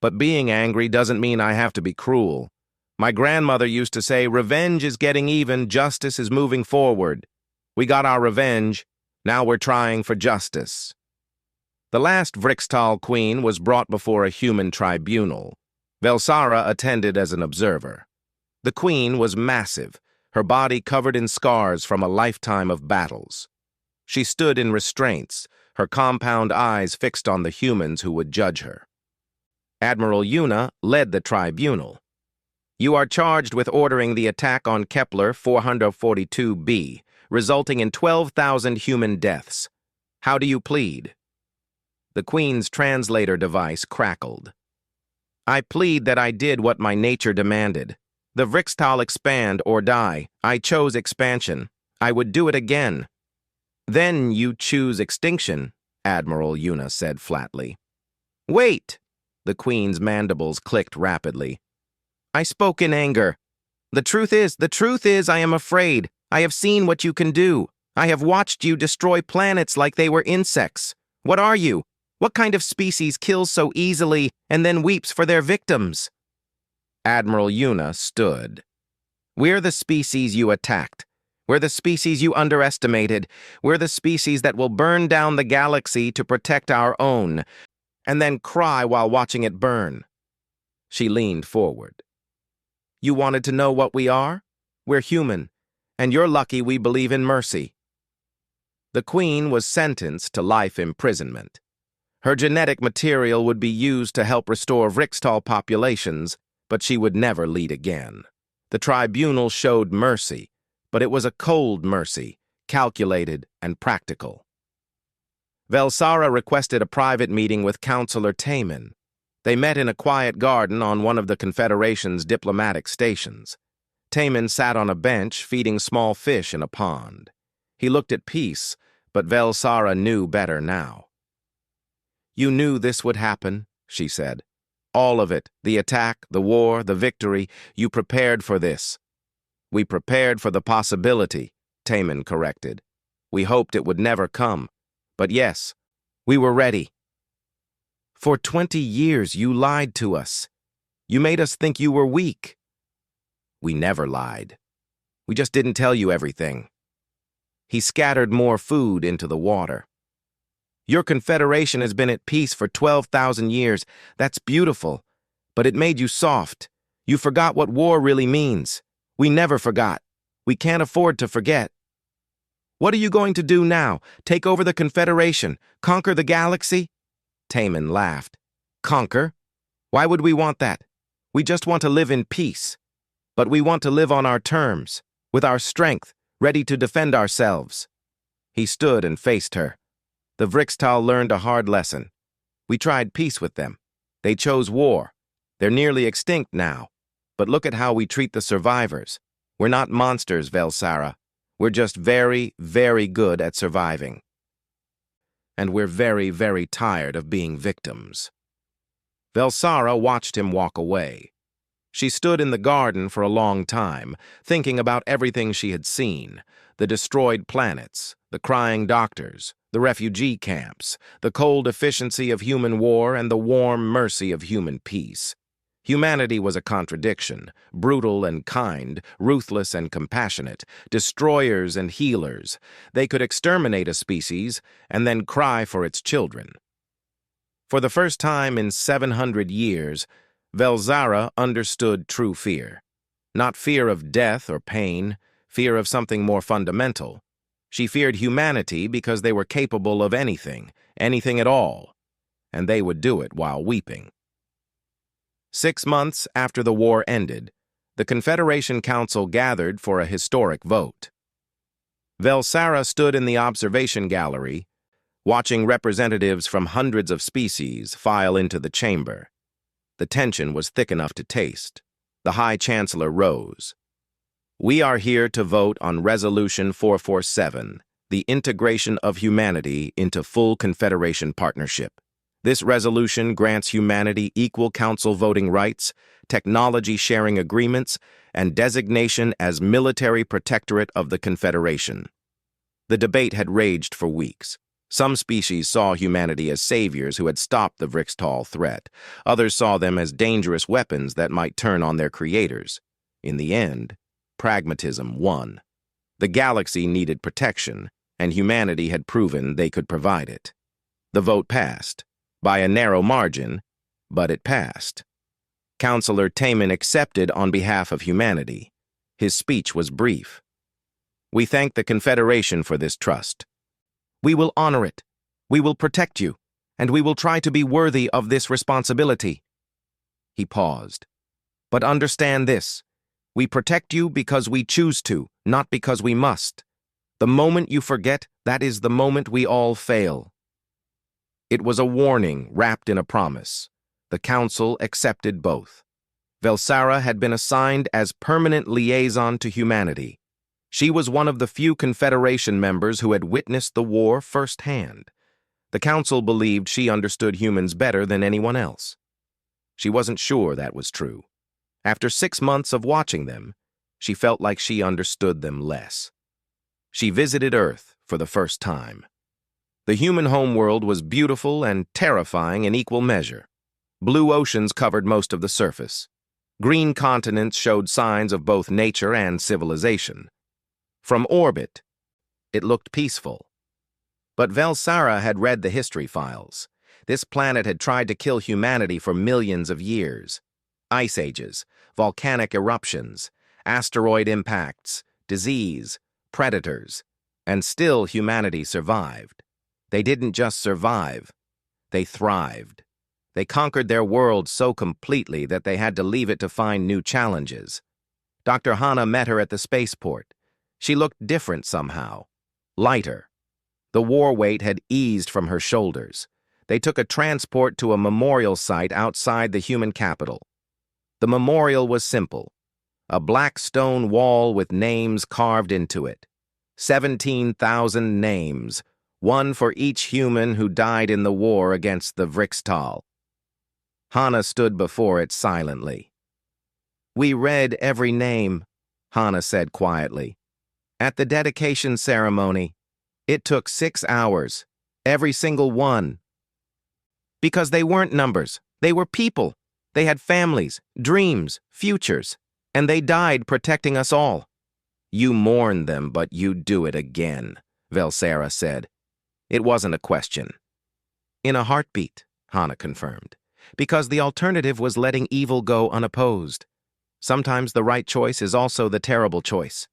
But being angry doesn't mean I have to be cruel. My grandmother used to say, revenge is getting even, justice is moving forward. We got our revenge, now we're trying for justice. The last Vrixtal queen was brought before a human tribunal. Velsara attended as an observer. The queen was massive, her body covered in scars from a lifetime of battles. She stood in restraints, her compound eyes fixed on the humans who would judge her. Admiral Yuna led the tribunal. You are charged with ordering the attack on Kepler 442b, resulting in 12,000 human deaths. How do you plead? The Queen's translator device crackled. I plead that I did what my nature demanded. The Vrixtal expand or die. I chose expansion. I would do it again. Then you choose extinction, Admiral Yuna said flatly. Wait! The Queen's mandibles clicked rapidly. I spoke in anger. The truth is, I am afraid. I have seen what you can do. I have watched you destroy planets like they were insects. What are you? What kind of species kills so easily and then weeps for their victims? Admiral Yuna stood. We're the species you attacked. We're the species you underestimated. We're the species that will burn down the galaxy to protect our own. and then cry while watching it burn. She leaned forward. You wanted to know what we are? We're human, and you're lucky we believe in mercy. The queen was sentenced to life imprisonment. Her genetic material would be used to help restore Vrixtal populations, but she would never lead again. The tribunal showed mercy, but it was a cold mercy, calculated and practical. Velsara requested a private meeting with Counselor Taman. They met in a quiet garden on one of the Confederation's diplomatic stations. Taman sat on a bench, feeding small fish in a pond. He looked at peace, but Velsara knew better now. You knew this would happen, she said. All of it, the attack, the war, the victory, you prepared for this. We prepared for the possibility, Taman corrected. We hoped it would never come. But yes, we were ready. For 20 years you lied to us. You made us think you were weak. We never lied. We just didn't tell you everything. He scattered more food into the water. Your confederation has been at peace for 12,000 years. That's beautiful. But it made you soft. You forgot what war really means. We never forgot. We can't afford to forget. What are you going to do now? Take over the Confederation? Conquer the galaxy? Taman laughed. Conquer? Why would we want that? We just want to live in peace. But we want to live on our terms, with our strength, ready to defend ourselves. He stood and faced her. The Vrixtal learned a hard lesson. We tried peace with them. They chose war. They're nearly extinct now. But look at how we treat the survivors. We're not monsters, Velsara. We're just very, very good at surviving. And we're very, very tired of being victims. Velsara watched him walk away. She stood in the garden for a long time, thinking about everything she had seen, the destroyed planets, the crying doctors, the refugee camps, the cold efficiency of human war and the warm mercy of human peace. Humanity was a contradiction, brutal and kind, ruthless and compassionate, destroyers and healers. They could exterminate a species and then cry for its children. For the first time in 700 years, Velsara understood true fear. Not fear of death or pain, fear of something more fundamental. She feared humanity because they were capable of anything, anything at all, and they would do it while weeping. 6 months after the war ended, the Confederation Council gathered for a historic vote. Velsara stood in the observation gallery, watching representatives from hundreds of species file into the chamber. The tension was thick enough to taste. The High Chancellor rose. We are here to vote on Resolution 447, the integration of humanity into full Confederation partnership. This resolution grants humanity equal council voting rights, technology sharing agreements, and designation as military protectorate of the Confederation. The debate had raged for weeks. Some species saw humanity as saviors who had stopped the Vrixtal threat. Others saw them as dangerous weapons that might turn on their creators. In the end, pragmatism won. The galaxy needed protection, and humanity had proven they could provide it. The vote passed. By a narrow margin, but it passed. Counselor Taman accepted on behalf of humanity. His speech was brief. We thank the Confederation for this trust. We will honor it. We will protect you, and we will try to be worthy of this responsibility. He paused. But understand this. We protect you because we choose to, not because we must. The moment you forget, that is the moment we all fail. It was a warning wrapped in a promise. The Council accepted both. Velsara had been assigned as permanent liaison to humanity. She was one of the few Confederation members who had witnessed the war firsthand. The Council believed she understood humans better than anyone else. She wasn't sure that was true. After 6 months of watching them, she felt like she understood them less. She visited Earth for the first time. The human homeworld was beautiful and terrifying in equal measure. Blue oceans covered most of the surface. Green continents showed signs of both nature and civilization. From orbit, it looked peaceful. But Velsara had read the history files. This planet had tried to kill humanity for millions of years. Ice ages, volcanic eruptions, asteroid impacts, disease, predators, and still humanity survived. They didn't just survive, they thrived. They conquered their world so completely that they had to leave it to find new challenges. Dr. Hana met her at the spaceport. She looked different somehow, lighter. The war weight had eased from her shoulders. They took a transport to a memorial site outside the human capital. The memorial was simple. A black stone wall with names carved into it. 17,000 names, one for each human who died in the war against the Vrixtal. Hana stood before it silently. "We read every name," Hana said quietly. "At the dedication ceremony, it took 6 hours, every single one. Because they weren't numbers, they were people. They had families, dreams, futures, and they died protecting us all." "You mourn them, but you'd do it again," Velsera said. It wasn't a question. "In a heartbeat," Hana confirmed, because the alternative was letting evil go unopposed. Sometimes the right choice is also the terrible choice.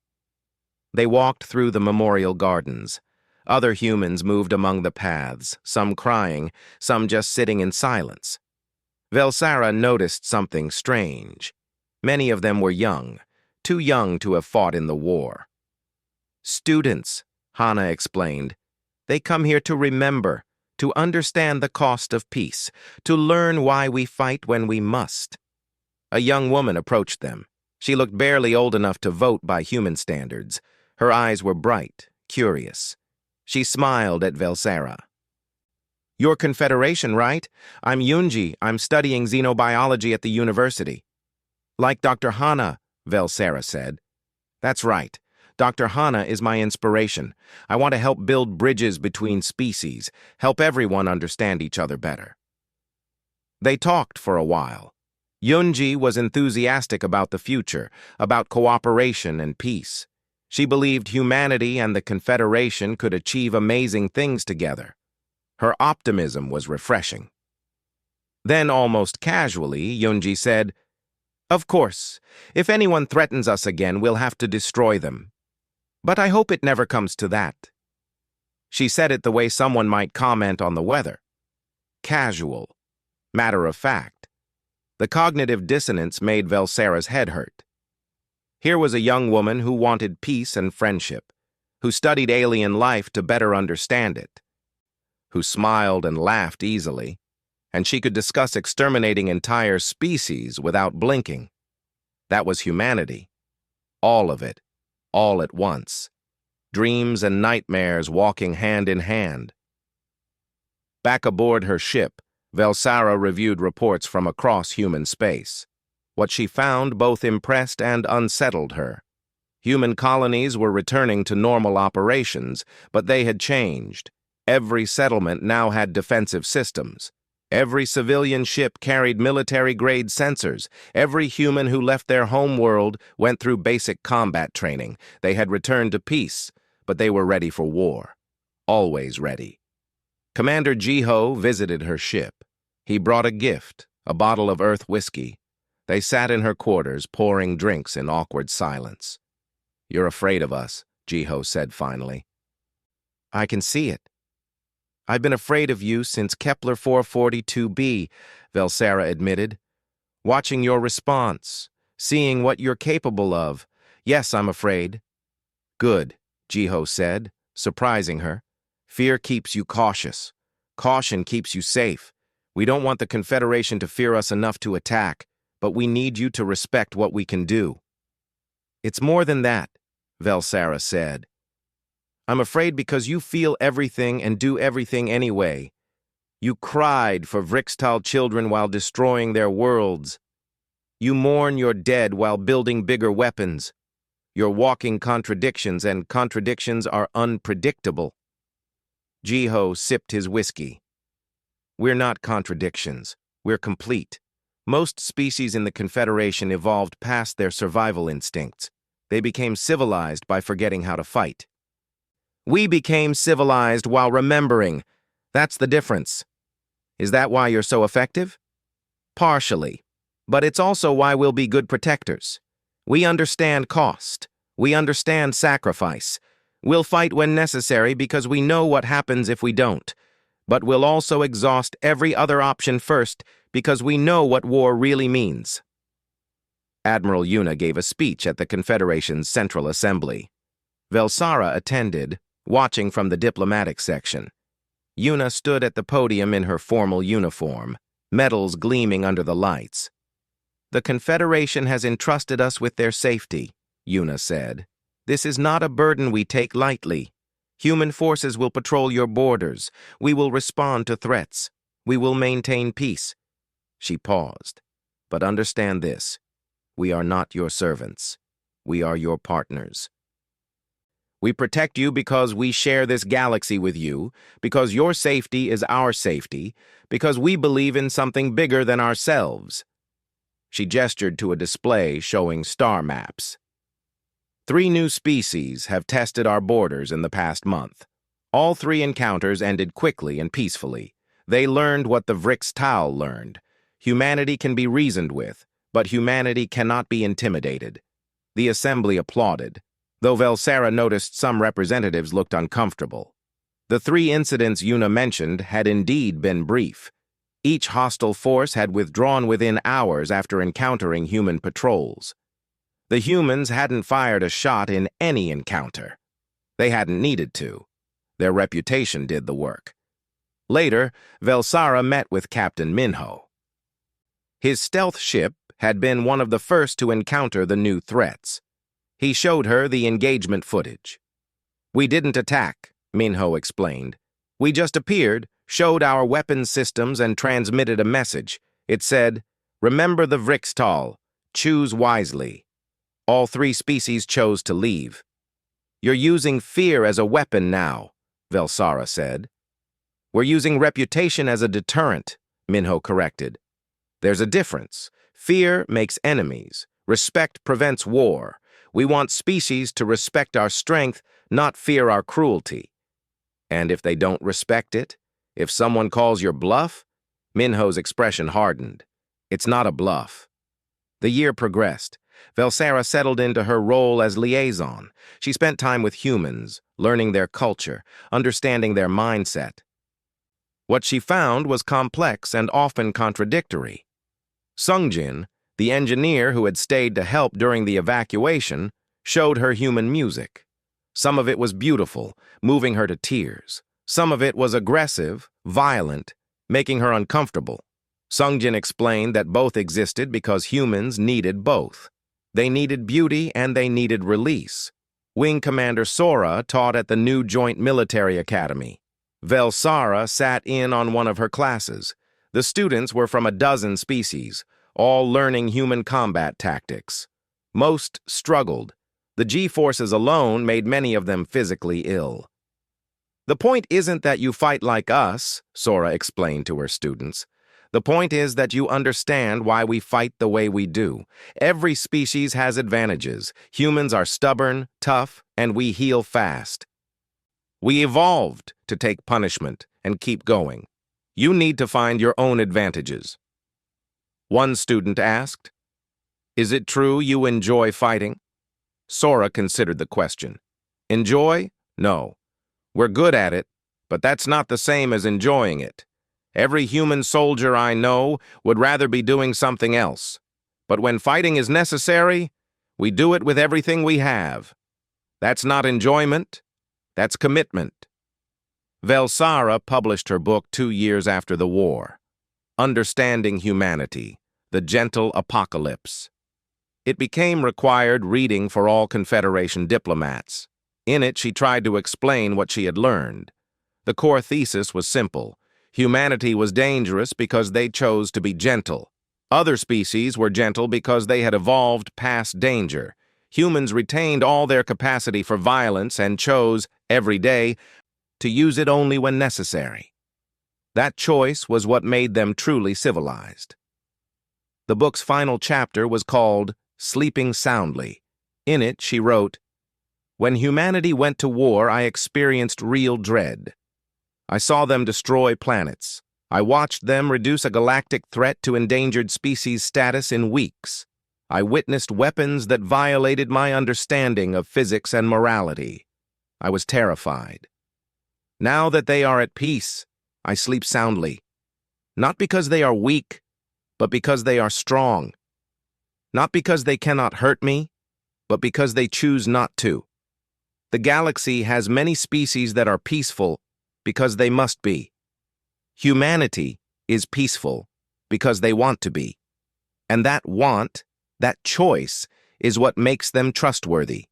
They walked through the memorial gardens. Other humans moved among the paths, some crying, some just sitting in silence. Velsera noticed something strange. Many of them were young, too young to have fought in the war. "Students," Hana explained. "They come here to remember, to understand the cost of peace, to learn why we fight when we must." A young woman approached them. She looked barely old enough to vote by human standards. Her eyes were bright, curious. She smiled at Velsera. "Your Confederation, right? I'm Yunji. I'm studying xenobiology at the university." "Like Dr. Hana," Velsera said. "That's right. Dr. Hana is my inspiration. I want to help build bridges between species, help everyone understand each other better." They talked for a while. Yunji was enthusiastic about the future, about cooperation and peace. She believed humanity and the Confederation could achieve amazing things together. Her optimism was refreshing. Then, almost casually, Yunji said, "Of course, if anyone threatens us again, we'll have to destroy them. But I hope it never comes to that." She said it the way someone might comment on the weather. Casual, matter of fact. The cognitive dissonance made Velsera's head hurt. Here was a young woman who wanted peace and friendship, who studied alien life to better understand it, who smiled and laughed easily, and she could discuss exterminating entire species without blinking. That was humanity. All of it, all at once. Dreams and nightmares walking hand in hand. Back aboard her ship, Velsera reviewed reports from across human space. What she found both impressed and unsettled her. Human colonies were returning to normal operations, but they had changed. Every settlement now had defensive systems. Every civilian ship carried military-grade sensors. Every human who left their home world went through basic combat training. They had returned to peace, but they were ready for war. Always ready. Commander Jiho visited her ship. He brought a gift, a bottle of Earth whiskey. They sat in her quarters, pouring drinks in awkward silence. "You're afraid of us," Jiho said finally. "I can see it. I've been afraid of you since Kepler 442b, Velsera admitted. Watching your response, seeing what you're capable of. Yes, I'm afraid." "Good," Jiho said, surprising her. "Fear keeps you cautious. Caution keeps you safe. We don't want the Confederation to fear us enough to attack, but we need you to respect what we can do." "It's more than that," Velsera said. "I'm afraid because you feel everything and do everything anyway. You cried for Vrixtal children while destroying their worlds. You mourn your dead while building bigger weapons. You're walking contradictions, and contradictions are unpredictable." Jiho sipped his whiskey. "We're not contradictions. We're complete. Most species in the Confederation evolved past their survival instincts. They became civilized by forgetting how to fight. We became civilized while remembering. That's the difference. Is that why you're so effective? Partially. But it's also why we'll be good protectors. We understand cost. We understand sacrifice. We'll fight when necessary because we know what happens if we don't. But we'll also exhaust every other option first because we know what war really means. Admiral Yuna gave a speech at the Confederation's Central Assembly. Velsara attended, watching from the diplomatic section. Yuna stood at the podium in her formal uniform, medals gleaming under the lights. "The Confederation has entrusted us with their safety," Yuna said. "This is not a burden we take lightly. Human forces will patrol your borders. We will respond to threats. We will maintain peace." She paused. "But understand this. We are not your servants. We are your partners. We protect you because we share this galaxy with you, because your safety is our safety, because we believe in something bigger than ourselves." She gestured to a display showing star maps. 3 new species have tested our borders in the past month. All 3 encounters ended quickly and peacefully. They learned what the Vrix Tal learned. Humanity can be reasoned with, but humanity cannot be intimidated. The assembly applauded, though Velsara noticed some representatives looked uncomfortable. The 3 incidents Yuna mentioned had indeed been brief. Each hostile force had withdrawn within hours after encountering human patrols. The humans hadn't fired a shot in any encounter. They hadn't needed to. Their reputation did the work. Later, Velsara met with Captain Minho. His stealth ship had been one of the first to encounter the new threats. He showed her the engagement footage. "We didn't attack," Minho explained. "We just appeared, showed our weapons systems, and transmitted a message. It said, 'Remember the Vrixtal. Choose wisely.' All 3 species chose to leave." "You're using fear as a weapon now," Velsara said. "We're using reputation as a deterrent," Minho corrected. "There's a difference. Fear makes enemies. Respect prevents war. We want species to respect our strength, not fear our cruelty." "And if they don't respect it? If someone calls your bluff?" Minho's expression hardened. "It's not a bluff." The year progressed. Velsara settled into her role as liaison. She spent time with humans, learning their culture, understanding their mindset. What she found was complex and often contradictory. Sungjin, the engineer who had stayed to help during the evacuation, showed her human music. Some of it was beautiful, moving her to tears. Some of it was aggressive, violent, making her uncomfortable. Sungjin explained that both existed because humans needed both. They needed beauty and they needed release. Wing Commander Sora taught at the new Joint Military Academy. Velsara sat in on one of her classes. The students were from a dozen species, all learning human combat tactics. Most struggled. The G-forces alone made many of them physically ill. "The point isn't that you fight like us," Sora explained to her students. "The point is that you understand why we fight the way we do. Every species has advantages. Humans are stubborn, tough, and we heal fast. We evolved to take punishment and keep going. You need to find your own advantages." One student asked, "Is it true you enjoy fighting?" Sora considered the question. "Enjoy? No. We're good at it, but that's not the same as enjoying it. Every human soldier I know would rather be doing something else. But when fighting is necessary, we do it with everything we have. That's not enjoyment, that's commitment." Velsara published her book 2 years after the war, Understanding Humanity, The Gentle Apocalypse. It became required reading for all Confederation diplomats. In it, she tried to explain what she had learned. The core thesis was simple. Humanity was dangerous because they chose to be gentle. Other species were gentle because they had evolved past danger. Humans retained all their capacity for violence and chose, every day, to use it only when necessary. That choice was what made them truly civilized. The book's final chapter was called Sleeping Soundly. In it, she wrote, "When humanity went to war, I experienced real dread. I saw them destroy planets. I watched them reduce a galactic threat to endangered species status in weeks. I witnessed weapons that violated my understanding of physics and morality. I was terrified. Now that they are at peace, I sleep soundly. Not because they are weak, but because they are strong. Not because they cannot hurt me, but because they choose not to. The galaxy has many species that are peaceful because they must be. Humanity is peaceful because they want to be. And that want, that choice, is what makes them trustworthy.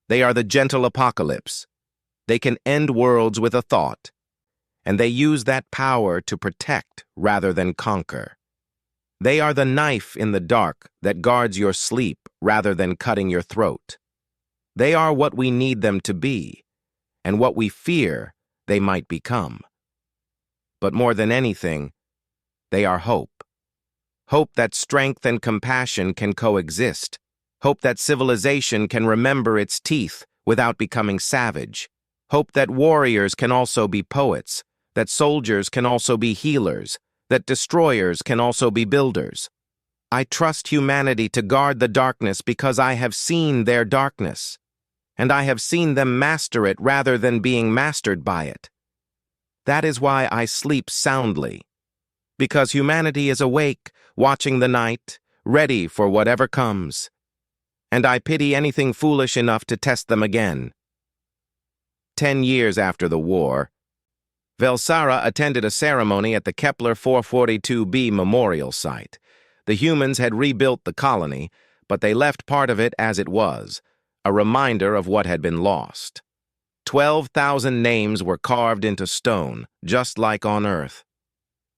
They are the gentle apocalypse. They can end worlds with a thought, and they use that power to protect rather than conquer. They are the knife in the dark that guards your sleep rather than cutting your throat. They are what we need them to be, and what we fear they might become. But more than anything, they are hope. Hope that strength and compassion can coexist. Hope that civilization can remember its teeth without becoming savage. Hope that warriors can also be poets, that soldiers can also be healers, that destroyers can also be builders. I trust humanity to guard the darkness because I have seen their darkness, and I have seen them master it rather than being mastered by it. That is why I sleep soundly, because humanity is awake, watching the night, ready for whatever comes. And I pity anything foolish enough to test them again. 10 years after the war, Velsara attended a ceremony at the Kepler 442b memorial site. The humans had rebuilt the colony, but they left part of it as it was, a reminder of what had been lost. 12,000 names were carved into stone, just like on Earth.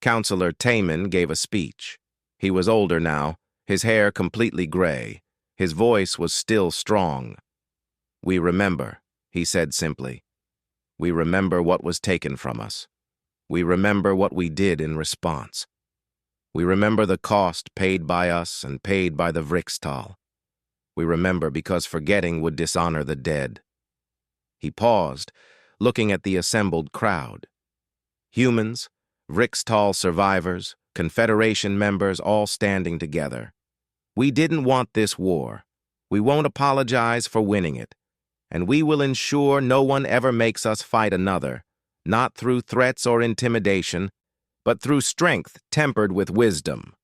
Counselor Taman gave a speech. He was older now, his hair completely gray. His voice was still strong. "We remember," he said simply. "We remember what was taken from us. We remember what we did in response. We remember the cost paid by us and paid by the Vrixtal. We remember because forgetting would dishonor the dead." He paused, looking at the assembled crowd. Humans, Vrixtal survivors, Confederation members all standing together. We didn't want this war. We won't apologize for winning it. And we will ensure no one ever makes us fight another, not through threats or intimidation, but through strength tempered with wisdom.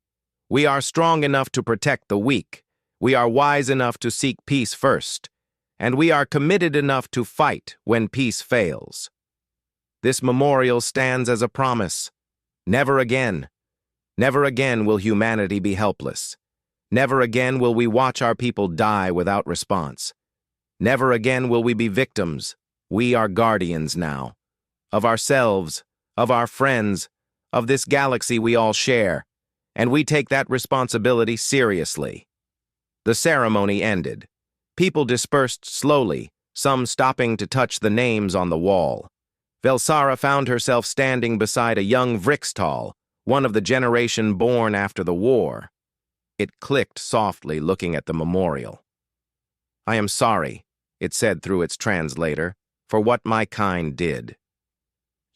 We are strong enough to protect the weak. We are wise enough to seek peace first. And we are committed enough to fight when peace fails. This memorial stands as a promise. Never again. Never again will humanity be helpless. Never again will we watch our people die without response. Never again will we be victims. We are guardians now. Of ourselves, of our friends, of this galaxy we all share. And we take that responsibility seriously. The ceremony ended. People dispersed slowly, some stopping to touch the names on the wall. Velsara found herself standing beside a young Vrixtal, one of the generation born after the war. It clicked softly, looking at the memorial. "I am sorry," it said through its translator, "for what my kind did."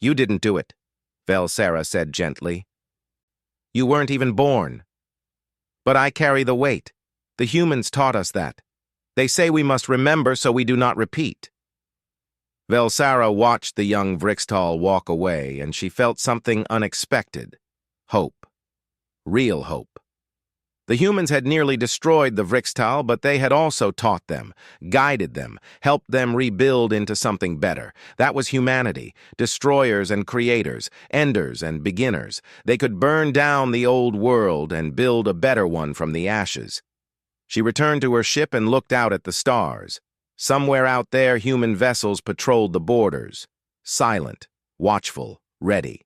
"You didn't do it," Velsara said gently. "You weren't even born. But I carry the weight. The humans taught us that. They say we must remember so we do not repeat." Velsara watched the young Vrixtal walk away, and she felt something unexpected. Hope. Real hope. The humans had nearly destroyed the Vrixtal, but they had also taught them, guided them, helped them rebuild into something better. That was humanity, destroyers and creators, enders and beginners. They could burn down the old world and build a better one from the ashes. She returned to her ship and looked out at the stars. Somewhere out there, human vessels patrolled the borders, silent, watchful, ready.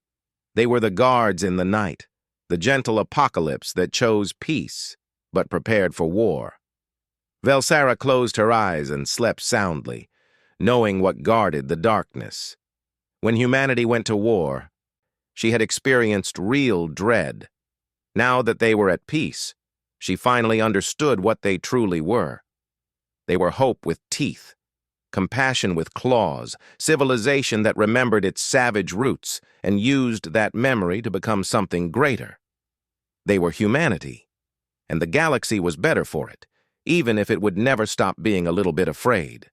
They were the guards in the night, the gentle apocalypse that chose peace, but prepared for war. Velsara closed her eyes and slept soundly, knowing what guarded the darkness. When humanity went to war, she had experienced real dread. Now that they were at peace, she finally understood what they truly were. They were hope with teeth, compassion with claws, civilization that remembered its savage roots and used that memory to become something greater. They were humanity, and the galaxy was better for it, even if it would never stop being a little bit afraid.